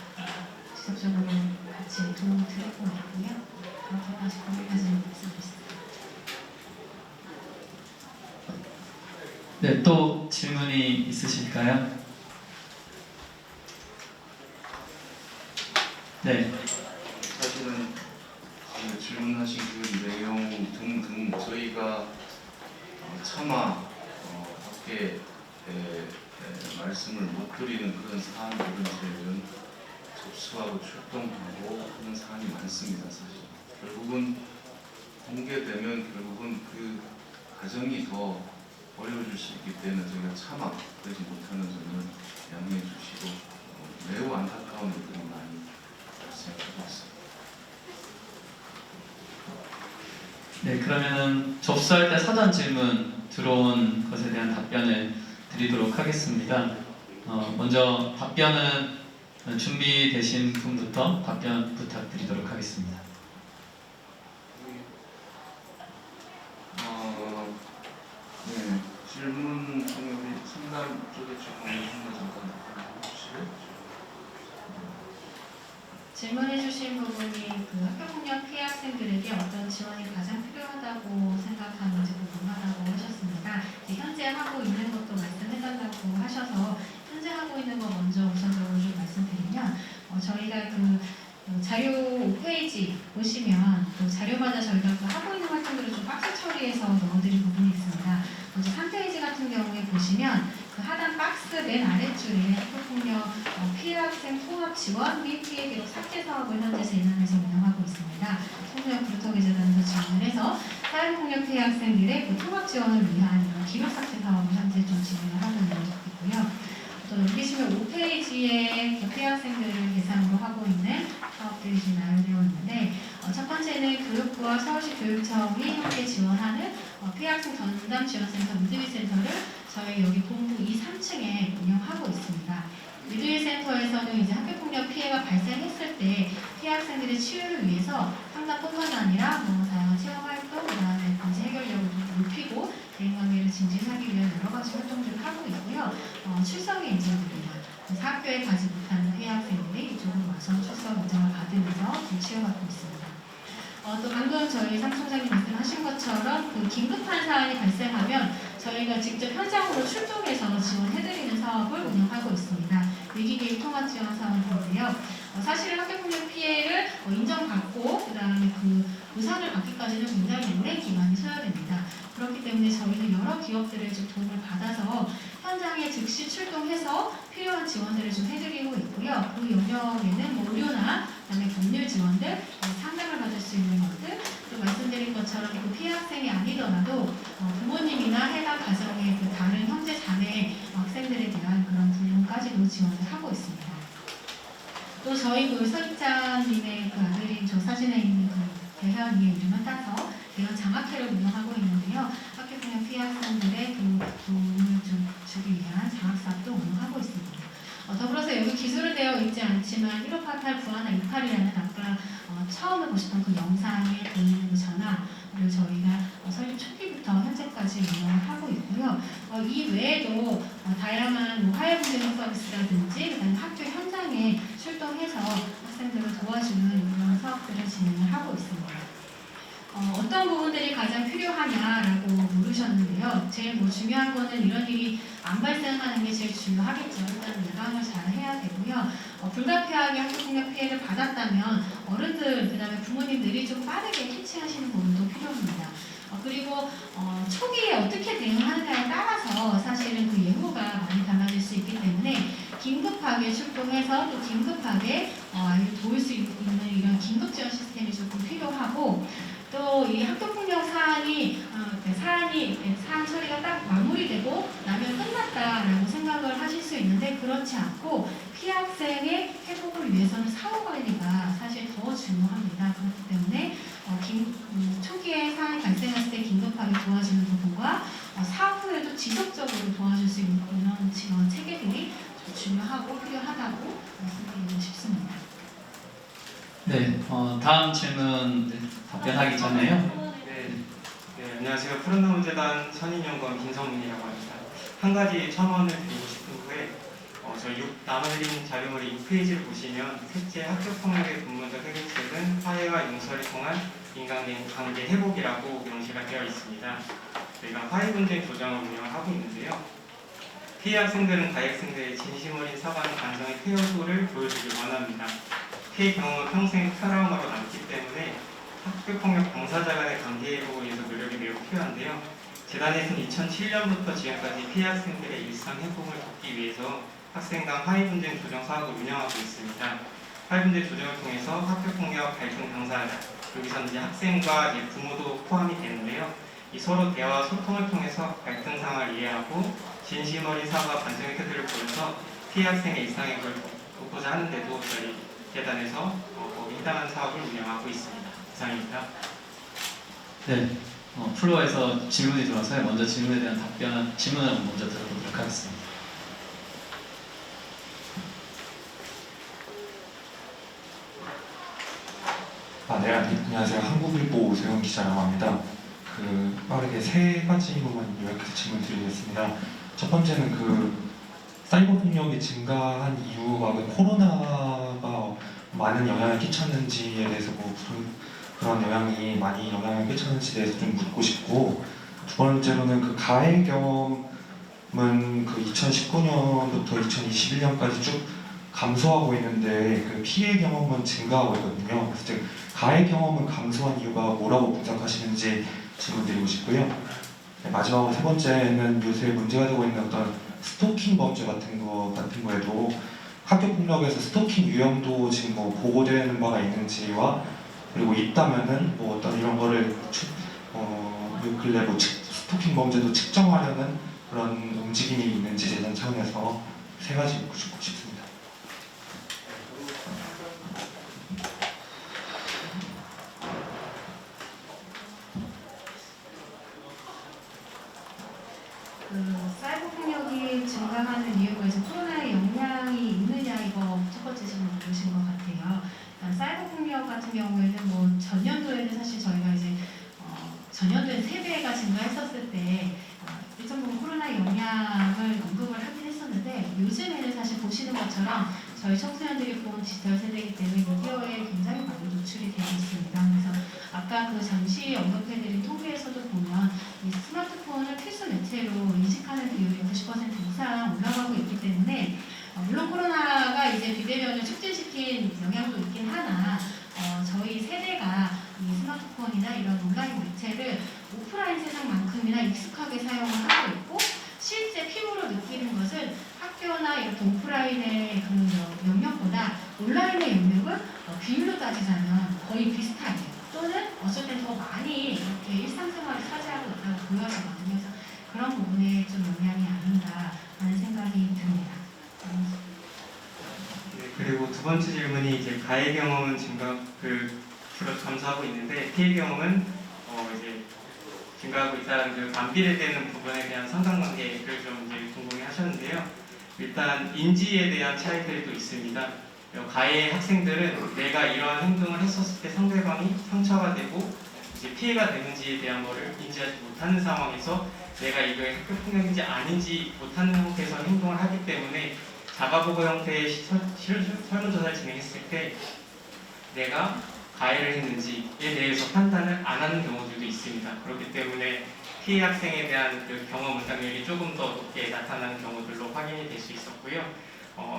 직접적으로 같이 도움을 드리고 있고요. 그렇게까지 거기까지는 말씀드렸습니다. 네, 또 질문이 있으실까요? 네. 사실은 그 질문하신 그 내용 등등 저희가 차마 밖에 말씀을 못 드리는 그런 사안들은 저희는 접수하고 출동하고 하는 사안이 많습니다. 사실 결국은 공개되면 결국은 그 과정이 더 어려워질 수 있기 때문에 저희가 차마 그러지 못하는 점을 양해해 주시고 매우 안타까운 일들이 많이 발생하고 있습니다. 네, 그러면은 접수할 때 사전 질문 들어온 것에 대한 답변을 드리도록 하겠습니다. 먼저 답변은 준비되신 분부터 답변 부탁드리도록 하겠습니다. 네, 질문 중에 우리 상담 쪽에 질문 잠깐 해주시죠. 질문해주신 부분이 그 학교폭력 피해 학생들에게 어떤 지원이 가장 필요하다고 생각하는지 궁금하다고 하셨습니다. 현재 하고 있는 것도 말씀해달라고 하셔서 현재 하고 있는 거 먼저 우선적으로 좀 말씀드리면 저희가 그 자료 5페이지 보시면 그 자료마다 저희가 그 하고 있는 활동들을 좀 박스 처리해서 넣어드린 부분이 있습니다. 먼저 3페이지 같은 경우에 보시면 그 하단 박스 맨 아래줄에 학교폭력 피해 학생 통합 지원 및 피해 기록 삭제 사업을 현재 재단에서 운영하고 있습니다. 청소년 구루터기 재단에서 지원을 해서 사회폭력 피해 학생들의 그 통합 지원을 위한 이런 기록 삭제 사업을 현재 좀 진행을 하고 있고요. 또 여기 보시면 5페이지에 피해 학생들을 대상으로 하고 있는 사업들이 지금 나열되어 있는데 첫 번째는 교육부와 서울시 교육청이 함께 지원하는 피해 학생 전담 지원센터 미드위 센터를 저희 여기 본부 2, 3층에 운영하고 있습니다. 미드위 센터에서는 이제 학교폭력 피해가 발생했을 때 피해 학생들의 치유를 위해서 상담뿐만 아니라 다양한 체험 활동, 그다음에 문제 해결력을 높이고 대인관계를 증진하기 위한 여러 가지 활동들을 하고 있고요. 출석 인증들이나 그래서 학교에 가지 못하는 피해 학생들이 이쪽으로 와서 출석 인증을 받으면서 치유받고 있습니다. 또 방금 저희 상총장님 말씀하신 것처럼 그 긴급한 사안이 발생하면 저희가 직접 현장으로 출동해서 지원해드리는 사업을 운영하고 있습니다. 위기개입 통합지원 사업인데요. 사실은 학교폭력 피해를 인정받고 그다음에 그 의사를 받기까지는 굉장히 오랜 기간이 소요됩니다. 그렇기 때문에 저희는 여러 기업들의 좀 도움을 받아서 현장에 즉시 출동해서 필요한 지원들을 좀 해드리고 있고요. 그 영역에는 의료나 그다음에 법률 지원들, 상담을 받을 수 있는 것들, 또 말씀드린 것처럼 그 피해 학생이 아니더라도 부모님이나 해당 가정의 그 다른 형제 자매 학생들에 대한 그런 부분까지도 지원을 하고 있습니다. 또 저희 그 서기자님의 그 아들인 저 사진에 있는 그 대현이의 이름을 따서 대현 장학회를 운영하고 있는데요. 학교폭력 피해 학생들의 그 도움을 좀 주기 위한 장학사업도 운영하고 있습니다. 더불어서 여기 기술은 되어 있지 않지만 1588 구하나 28이라는 아까 처음에 보셨던 그 영상에 보이는 그 전화를 저희가 설립 초기부터 현재까지 운영을 하고 있고요. 이 외에도 다양한 화해분쟁 서비스라든지 그다음에 학교 현장에 출동해서 학생들을 도와주는 이런 사업들을 진행을 하고 있습니다. 어떤 부분들이 가장 필요하냐라고 물으셨는데요. 제일 중요한 거는 이런 일이 안 발생하는 게 제일 중요하겠죠. 일단 예방을 잘 해야 되고요. 불가피하게 학교폭력 피해를 받았다면 어른들, 그다음에 부모님들이 좀 빠르게 캐치하시는 부분도 필요합니다. 그리고 초기에 어떻게 대응하느냐에 따라서 사실은 그 예후가 많이 달라질 수 있기 때문에 긴급하게 출동해서 또 긴급하게 아이를 도울 수 있는 이런 긴급 지원 시스템이 조금 필요하고 또 이 학교폭력 사안 처리가 딱 마무리되고 나면 끝났다라고 생각을 하실 수 있는데 그렇지 않고 피해 학생의 회복을 위해서는 사후 관리가 사실 더 중요합니다. 그렇기 때문에 초기에 사안이 발생했을 때 긴급하게 도와주는 부분과 사후에도 지속적으로 도와줄 수 있는 이런 지원 체계들이 좀 중요하고 필요하다고 말씀드리고 싶습니다. 네, 다음 질문 답변하기 전에요. 네, 안녕하세요. 푸른나무재단 선임연구원 김성민이라고 합니다. 한 가지 첨언을 드리고 싶은 게 저희 남아드린 자료물의 6페이지를 보시면 셋째 학교폭력의 근본적 해결책은 화해와 용서를 통한 인간관계 회복이라고 명시가 되어 있습니다. 저희가 화해 분쟁 조정을 운영하고 있는데요. 피해 학생들은 가해 학생들의 진심 어린 사과는 감정의 태도를 보여주길 원합니다. 피해 경험은 평생 트라우마로 남기 때문에 학교폭력 당사자 간의 관계 회복을 위해서 노력이 매우 필요한데요. 재단에서는 2007년부터 지금까지 피해 학생들의 일상 회복을 돕기 위해서 학생 간 화해 분쟁 조정 사업을 운영하고 있습니다. 화해 분쟁 조정을 통해서 학교폭력 갈등 당사자, 여기서는 이제 학생과 이제 부모도 포함이 되는데요. 이 서로 대화 소통을 통해서 갈등 상황을 이해하고 진심 어린 사과 반성의 태도를 보여서 피해 학생의 일상 회복을 돕고자 하는데도 저희 재단에서 거기에 해당하는 사업을 운영하고 있습니다. 이상입니다. 네, 플로어에서 질문이 들어와서요. 먼저 질문에 대한 질문을 먼저 들어보도록 하겠습니다. 네, 안녕하세요. 한국일보 오세훈 기자라고 합니다. 빠르게 세 가지로만 요약해서 질문 드리겠습니다. 첫 번째는 사이버 폭력이 증가한 이유가 코로나가 많은 영향을 끼쳤는지에 대해서 그런 영향이 많이 영향을 끼쳤는지에 대해서 좀 묻고 싶고, 두 번째로는 가해 경험은 2019년부터 2021년까지 쭉 감소하고 있는데 피해 경험은 증가하고 있거든요. 그래서 가해 경험은 감소한 이유가 뭐라고 분석하시는지 질문드리고 싶고요. 네, 마지막으로 세 번째는 요새 문제가 되고 있는 어떤 스토킹 범죄 같은 거에도 학교 폭력에서 스토킹 유형도 지금 보고되는 바가 있는지와, 그리고 있다면은 어떤 이런 거를 근래 스토킹 범죄도 측정하려는 그런 움직임이 있는지 재단 차원에서 세 가지 묻고 싶습니다. 사이버 폭력이 증가하는 이유가 이제 코로나의 영향이 있느냐, 이거 첫 번째 질문 보신 것 같아요. 사이버 폭력 같은 경우에는 전년도에는 사실 저희가 이제 전년도에 3배가 증가했었을 때 일정 부분 코로나 영향을 언급을 하긴 했었는데, 요즘에는 사실 보시는 것처럼 저희 청소년들이 본 디지털 세대이기 때문에 미디어에 굉장히 많이 노출이 되고 있습니다. 그래서 아까 잠시 언급해드린 통계에서도 보면 이 스마트폰을 필수 매체로 인식하는 비율이 90% 이상 올라가고 있기 때문에 물론 코로나가 이제 비대면을 촉진시킨 영향도 있긴 하나 저희 세대가 이 스마트폰이나 이런 온라인 매체를 오프라인 세상만큼이나 익숙하게 사용을 하고 있고, 실제 피부로 느끼는 것은 학교나 이렇게 오프라인의 영역보다 온라인의 영역은 비율로 따지자면 거의 비슷하게, 또는 어쩔 땐 더 많이 이렇게 일상생활을 차지하고 있다고 보여지거든요. 그래서 그런 부분에 좀 영향이 아닌가라는 생각이 듭니다. 네, 그리고 두 번째 질문이 이제 가해 경험은 감소하고 있는데 피해 경험은 이제 증가하고 있다는 반비례되는 부분에 대한 상관관계를 좀 이제 궁금해하셨는데요. 일단 인지에 대한 차이들이 또 있습니다. 가해 학생들은 내가 이러한 행동을 했었을 때 상대방이 상처가 되고 이제 피해가 되는지에 대한 것을 인지하지 못하는 상황에서 내가 이거의 학교 폭력인지 아닌지 못하는 형태에서 행동을 하기 때문에 자가보고 형태의 설문조사를 진행했을 때 내가 가해를 했는지에 대해서 판단을 안 하는 경우들도 있습니다. 그렇기 때문에 피해 학생에 대한 경험 문당률이 조금 더 높게 나타나는 경우들로 확인이 될 수 있었고요.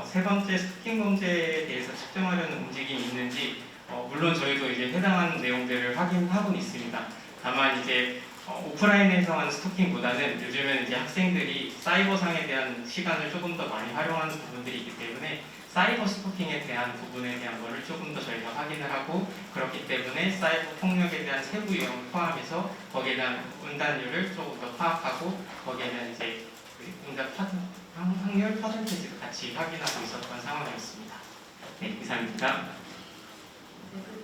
세 번째 스토킹 범죄에 대해서 측정하려는 움직임이 있는지 물론 저희도 이제 해당하는 내용들을 확인하고는 있습니다. 다만 이제 오프라인에서 하는 스토킹보다는 요즘에는 이제 학생들이 사이버상에 대한 시간을 조금 더 많이 활용하는 부분들이 있기 때문에 사이버 스토킹에 대한 부분에 대한 거를 조금 더 저희가 확인을 하고, 그렇기 때문에 사이버 폭력에 대한 세부 유형을 포함해서 거기에 대한 응답률을 조금 더 파악하고 거기에 대한 이제 응답 확률 퍼센티지도 같이 확인하고 있었던 상황이었습니다. 네, 이상입니다.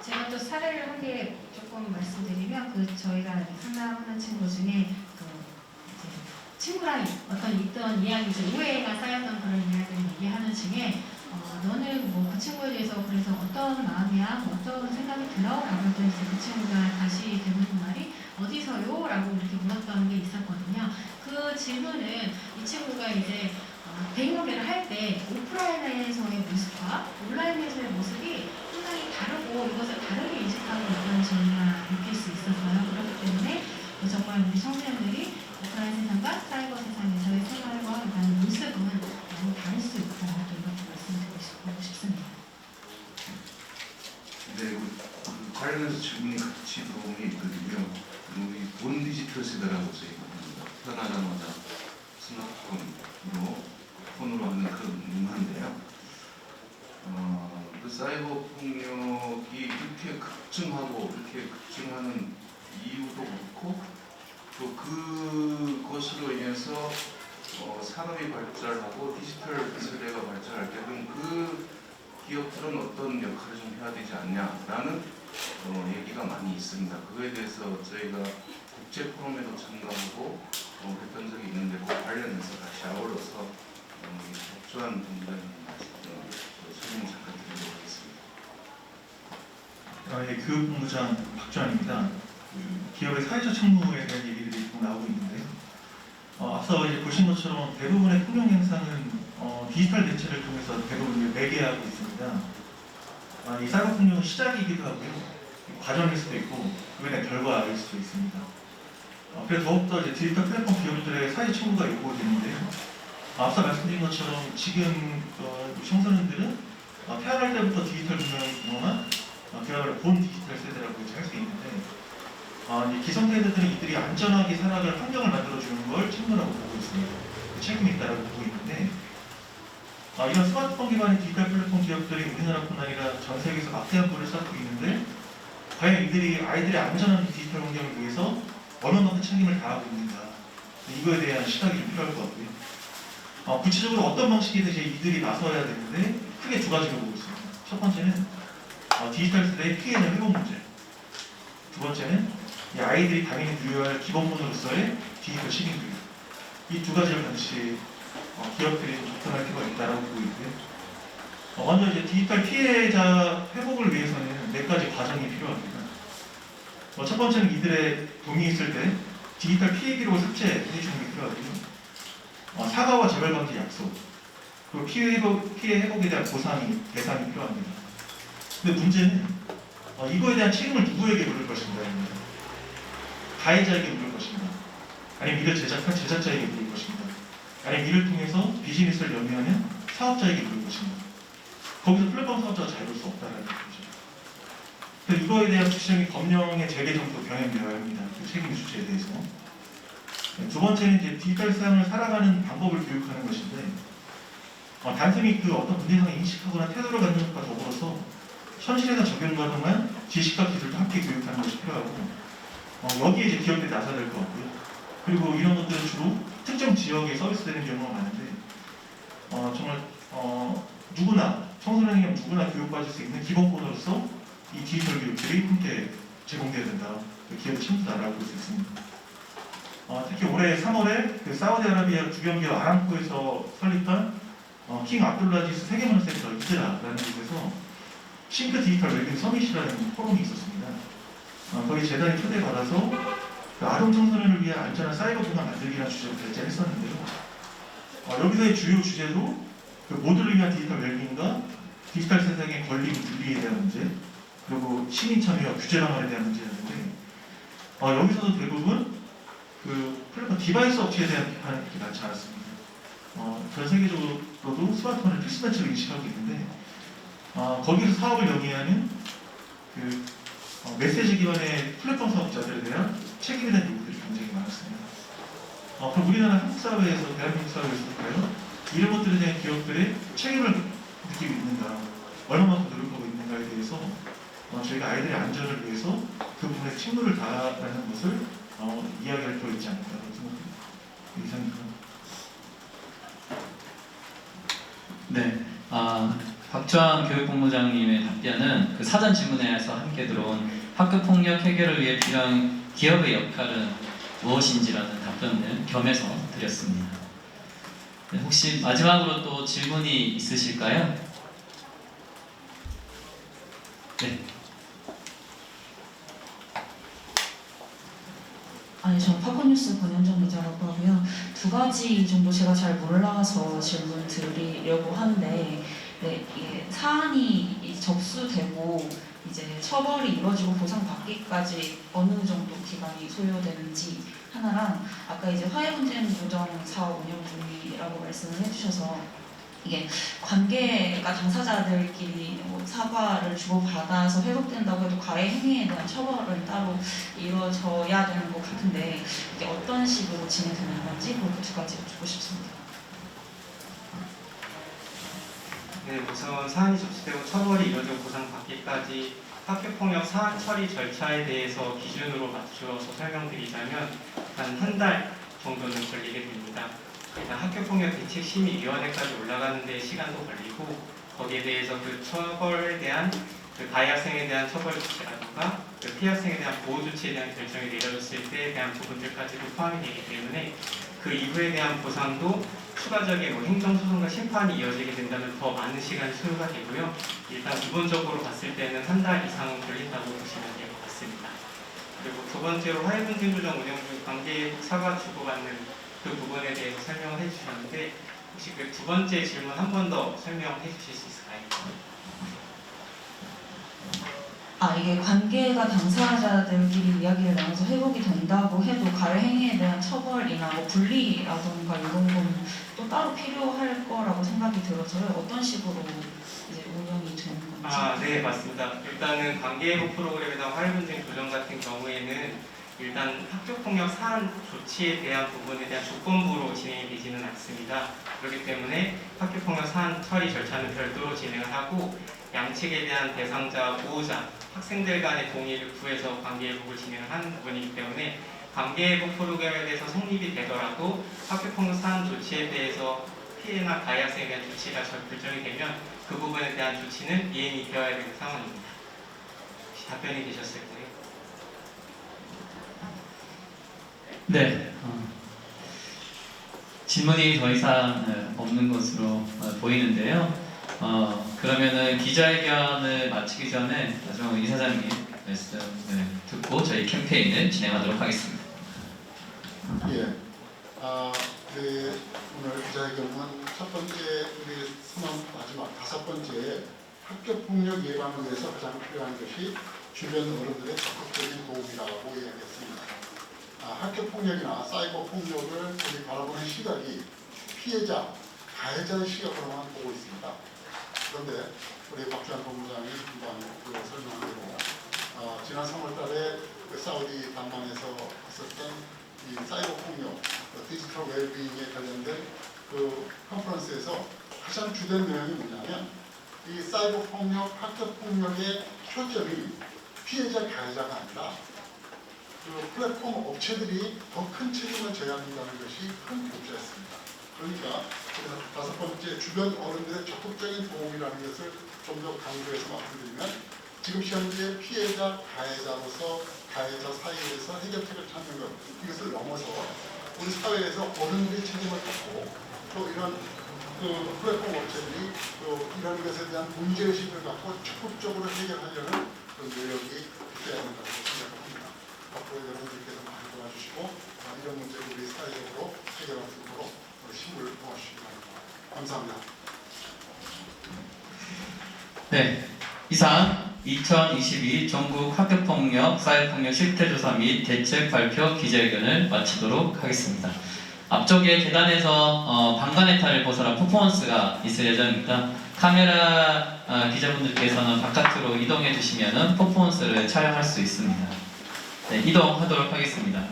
제가 또 사례를 한 개 조금 말씀드리면 저희가 상담하는 친구 중에 이제 친구랑 있던 이야기, 오해가 쌓였던 그런 이야기를 얘기하는 중에 너는 뭐 그 친구에 대해서 그래서 어떤 마음이야, 뭐 어떤 생각이 들어? 라고 했더니 이제 그 친구가 다시 되묻는 말이 어디서요? 라고 이렇게 물었다는 게 있었거든요. 그 질문은 이 친구가 이제 대인관계를 할 때 오프라인에서의 모습과 온라인에서의 모습이 상당히 다르고 이것을 다르게 인식하고 있다는 저희가 느낄 수 있었어요. 그렇기 때문에 정말 우리 청소년들이 오프라인 세상과 사이버 세상에서의 생활과 그다음에 모습은 많이 다를 수 있다는 이것도 말씀드리고 싶습니다. 네, 그 관련해서 질문이 같이 들어오는 게 있거든요. 우리 본 디지털 세대라고 저희가 합니다. 태어나자마자 폰으로 하는 그런 문화인데요. 그 사이버 폭력이 이렇게 급증하는 이유도 그렇고 또 그것으로 인해서 산업이 발달하고 디지털 세대가 발달할 때는 그 기업들은 어떤 역할을 좀 해야 되지 않냐라는 얘기가 많이 있습니다. 그거에 대해서 저희가 국제 포럼에도 참가하고 했던 적이 있는데 그 관련해서 다시 아울러서 법조한 분들의 설명 잠깐 드리도록 하겠습니다. 예, 교육본부장 박주환입니다. 기업의 사회적 책무에 대한 얘기들이 좀 나오고 있는데요. 앞서 이제 보신 것처럼 대부분의 폭력 현상은 디지털 대체를 통해서 대부분 매개하고 있습니다. 이 사이버 폭력은 시작이기도 하고요, 과정일 수도 있고 그에 대한 결과일 수도 있습니다. 그래서 더욱더 이제 디지털 플랫폼 기업들의 사회 책무가 요구되는데요. 앞서 말씀드린 것처럼 지금 청소년들은 태어날 때부터 디지털 문명을 경험한 그야말로 본 디지털 세대라고 할 수 있는데 이제 기성세대들은 이들이 안전하게 살아갈 환경을 만들어주는 걸 책무라고 보고 있습니다. 책임이 있다고 보고 있는데 이런 스마트폰 기반의 디지털 플랫폼 기업들이 우리나라뿐 아니라 전 세계에서 막대한 뿔을 쌓고 있는데 과연 이들이 아이들의 안전한 디지털 환경을 위해서 어느 만큼 책임을 다하고 있는가, 이거에 대한 시각이 좀 필요할 것 같고요. 구체적으로 어떤 방식에서 이제 이들이 나서야 되는데 크게 두 가지로 보고 있습니다. 첫 번째는 디지털 세대의 피해자 회복 문제, 두 번째는 이 아이들이 당연히 누려야 할 기본권으로서의 디지털 책임 교육, 이 두 가지를 반드시 기업들이 좀 접근할 필요가 있다고 보고 있고요. 먼저 이제 디지털 피해자 회복을 위해서는 네 가지 과정이 필요합니다. 첫 번째는 이들의 동의 있을 때 디지털 피해 기록을 삭제해 주는 게 필요하고요. 사과와 재발 방지 약속, 그리고 피해 회복에 대한 배상이 필요합니다. 근데 문제는 이거에 대한 책임을 누구에게 물을 것인가입니다. 가해자에게 물을 것인가, 아니면 이를 제작한 제작자에게 물을 것인가, 아니면 이를 통해서 비즈니스를 영위하는 사업자에게 물을 것인가. 거기서 플랫폼 사업자가 자유로울 수 없다는 거죠. 그래서 이거에 대한 구체적인 법령의 재개정도 병행되어야 합니다. 그 책임 주체에 대해서. 두 번째는 이제 디지털 세상을 살아가는 방법을 교육하는 것인데 단순히 그 어떤 문제상을 인식하거나 태도를 갖는 것과 더불어서 현실에서 적용 가능한 지식과 기술도 함께 교육하는 것이 필요하고 여기에 이제 기업들이 나서야 될 것 같고요. 그리고 이런 것들은 주로 특정 지역에 서비스되는 경우가 많은데 정말 누구나 청소년이면 누구나 교육받을 수 있는 기본권으로서 이 디지털 교육들이 함께 제공돼야 된다. 기업의 책무다라고 볼 수 있습니다. 특히 올해 3월에 그 사우디아라비아 주변기업 아람코에서 설립한 킹 압둘라지스 세계문화센터 이드라라는 곳에서 싱크 디지털 웰빙 서밋이라는 포럼이 있었습니다. 거기 재단이 초대받아서 그 아동 청소년을 위한 안전한 사이버 공간 만들기라는 주제로 개최를 했었는데요. 여기서의 주요 주제도 그 모두를 위한 디지털 웰빙과 디지털 세상의 권리 분리에 대한 문제, 그리고 시민 참여와 규제 방안에 대한 문제였는데 여기서도 대부분 그 플랫폼 디바이스 업체에 대한 비판이 그렇게 많지 않았습니다. 전 세계적으로도 스마트폰을 필수 단체로 인식하고 있는데 거기서 사업을 영위하는 그 메시지 기반의 플랫폼 사업자들에 대한 책임에 대한 요구들이 굉장히 많았습니다. 그럼 우리나라 한국 사회에서, 대한민국 사회에서일까요? 이런 것들에 대한 기업들의 책임을 느끼고 있는가, 얼마만큼 노력하고 있는가에 대해서 저희가 아이들의 안전을 위해서 그 부분에 책무를 다하는 것을 이야기할 필요가 있지 않을까라고 생각합니다. 이상입니다. 네, 박주환 교육본부장님의 답변은 그 사전 질문에서 함께 들어온 학교 폭력 해결을 위해 필요한 기업의 역할은 무엇인지라는 답변을 겸해서 드렸습니다. 네, 혹시 마지막으로 또 질문이 있으실까요? 네. 아니, 저는 팝콘뉴스 권현정 기자라고 하고요. 두 가지 정도 제가 잘 몰라서 질문 드리려고 하는데, 네, 이게 사안이 접수되고 이제 처벌이 이루어지고 보상받기까지 어느 정도 기간이 소요되는지 하나랑, 아까 이제 화해분쟁 조정 사업 운영 중이라고 말씀을 해주셔서 이게 관계가 당사자들끼리 뭐 사과를 주고받아서 회복된다고 해도 가해 행위에 대한 처벌은 따로 이루어져야 되는 것 같은데 이게 어떤 식으로 진행되는 건지 그 두 가지 여쭙고 싶습니다. 네, 우선 사안이 접수되고 처벌이 이루어지고 보상받기까지 학교폭력 사안 처리 절차에 대해서 기준으로 맞추어서 설명드리자면 한 달 정도는 걸리게 됩니다. 일단 학교폭력 대책심의위원회까지 올라가는 데 시간도 걸리고, 거기에 대해서 그 처벌에 대한 그 가해 학생에 대한 처벌 조치라든가 그 피해 학생에 대한 보호 조치에 대한 결정이 내려졌을 때에 대한 부분들까지도 포함이 되기 때문에 그 이후에 대한 보상도 추가적인 뭐 행정소송과 심판이 이어지게 된다면 더 많은 시간이 소요가 되고요. 일단 기본적으로 봤을 때는 한 달 이상은 걸린다고 보시면 될 것 같습니다. 그리고 두 번째로 화해분쟁 조정 운영 중 관계 사과 주고받는 그 부분에 대해서 설명을 해주셨는데, 혹시 그 두 번째 질문 한 번 더 설명해 주실 수 있을까요? 이게 관계가 당사자들끼리 이야기를 나눠서 회복이 된다고 해도 가해 행위에 대한 처벌이나 뭐 분리라던가 이런 건 또 따로 필요할 거라고 생각이 들어서요. 어떤 식으로 이제 운영이 되는 건지. 네, 맞습니다. 일단은 관계회복 프로그램이나 화해분쟁 조정 같은 경우에는 일단 학교폭력 사안 조치에 대한 부분에 대한 조건부로 진행이 되지는 않습니다. 그렇기 때문에 학교폭력 사안 처리 절차는 별도로 진행을 하고, 양측에 대한 대상자, 보호자, 학생들 간의 동의를 구해서 관계회복을 진행을 하는 부분이기 때문에 관계회복 프로그램에 대해서 성립이 되더라도 학교폭력 사안 조치에 대해서 피해나 가해 학생에 대한 조치가 결정이 되면 그 부분에 대한 조치는 이행이 되어야 되는 상황입니다. 혹시 답변이 되셨을까요? 네. 질문이 더 이상 없는 것으로 보이는데요. 그러면은 기자회견을 마치기 전에 나중에 이사장님 말씀을 듣고 저희 캠페인을 진행하도록 하겠습니다. 예. 오늘 기자회견은 첫 번째 우리 마지막 다섯 번째 학교폭력 예방을 위해서 가장 필요한 것이 주변 어른들의 적극적인 도움이라고 이야기했습니다. 학교폭력이나 사이버폭력을 우리 바라보는 시각이 피해자, 가해자의 시각으로만 보고 있습니다. 그런데 우리 박주환 본부장이 금방 설명하고 지난 3월달에 그 사우디 담만에서 있었던 이 사이버폭력, 디지털 웰빙에 관련된 그 컨퍼런스에서 가장 주된 내용이 뭐냐면 이 사이버폭력, 학교폭력의 초점이 피해자, 가해자가 아니라 그 플랫폼 업체들이 더 큰 책임을 져야 한다는 것이 큰 목표였습니다. 그러니까 다섯 번째 주변 어른들의 적극적인 도움이라는 것을 좀 더 강조해서 말씀드리면 지금 현재 피해자, 가해자로서 가해자 사이에서 해결책을 찾는 것, 이것을 넘어서 우리 사회에서 어른들이 책임을 갖고 또 이런 그 플랫폼 업체들이 또 이런 것에 대한 문제의식을 갖고 적극적으로 해결하려는 그런 노력이 있어야 된다고 생각합니다. 앞으로 여러분들께서 많이 도와주시고 이런 문제를 우리 사회적으로 해결할 수 있도록 힘을 모아주시기 바랍니다. 감사합니다. 네, 이상 2022 전국 학교폭력, 사회폭력 실태조사 및 대책 발표 기자회견을 마치도록 하겠습니다. 앞쪽에 계단에서 방간의탈을 벗어난 퍼포먼스가 있을 예정입니다. 카메라 기자분들께서는 바깥으로 이동해 주시면 퍼포먼스를 촬영할 수 있습니다. 네, 이동하도록 하겠습니다.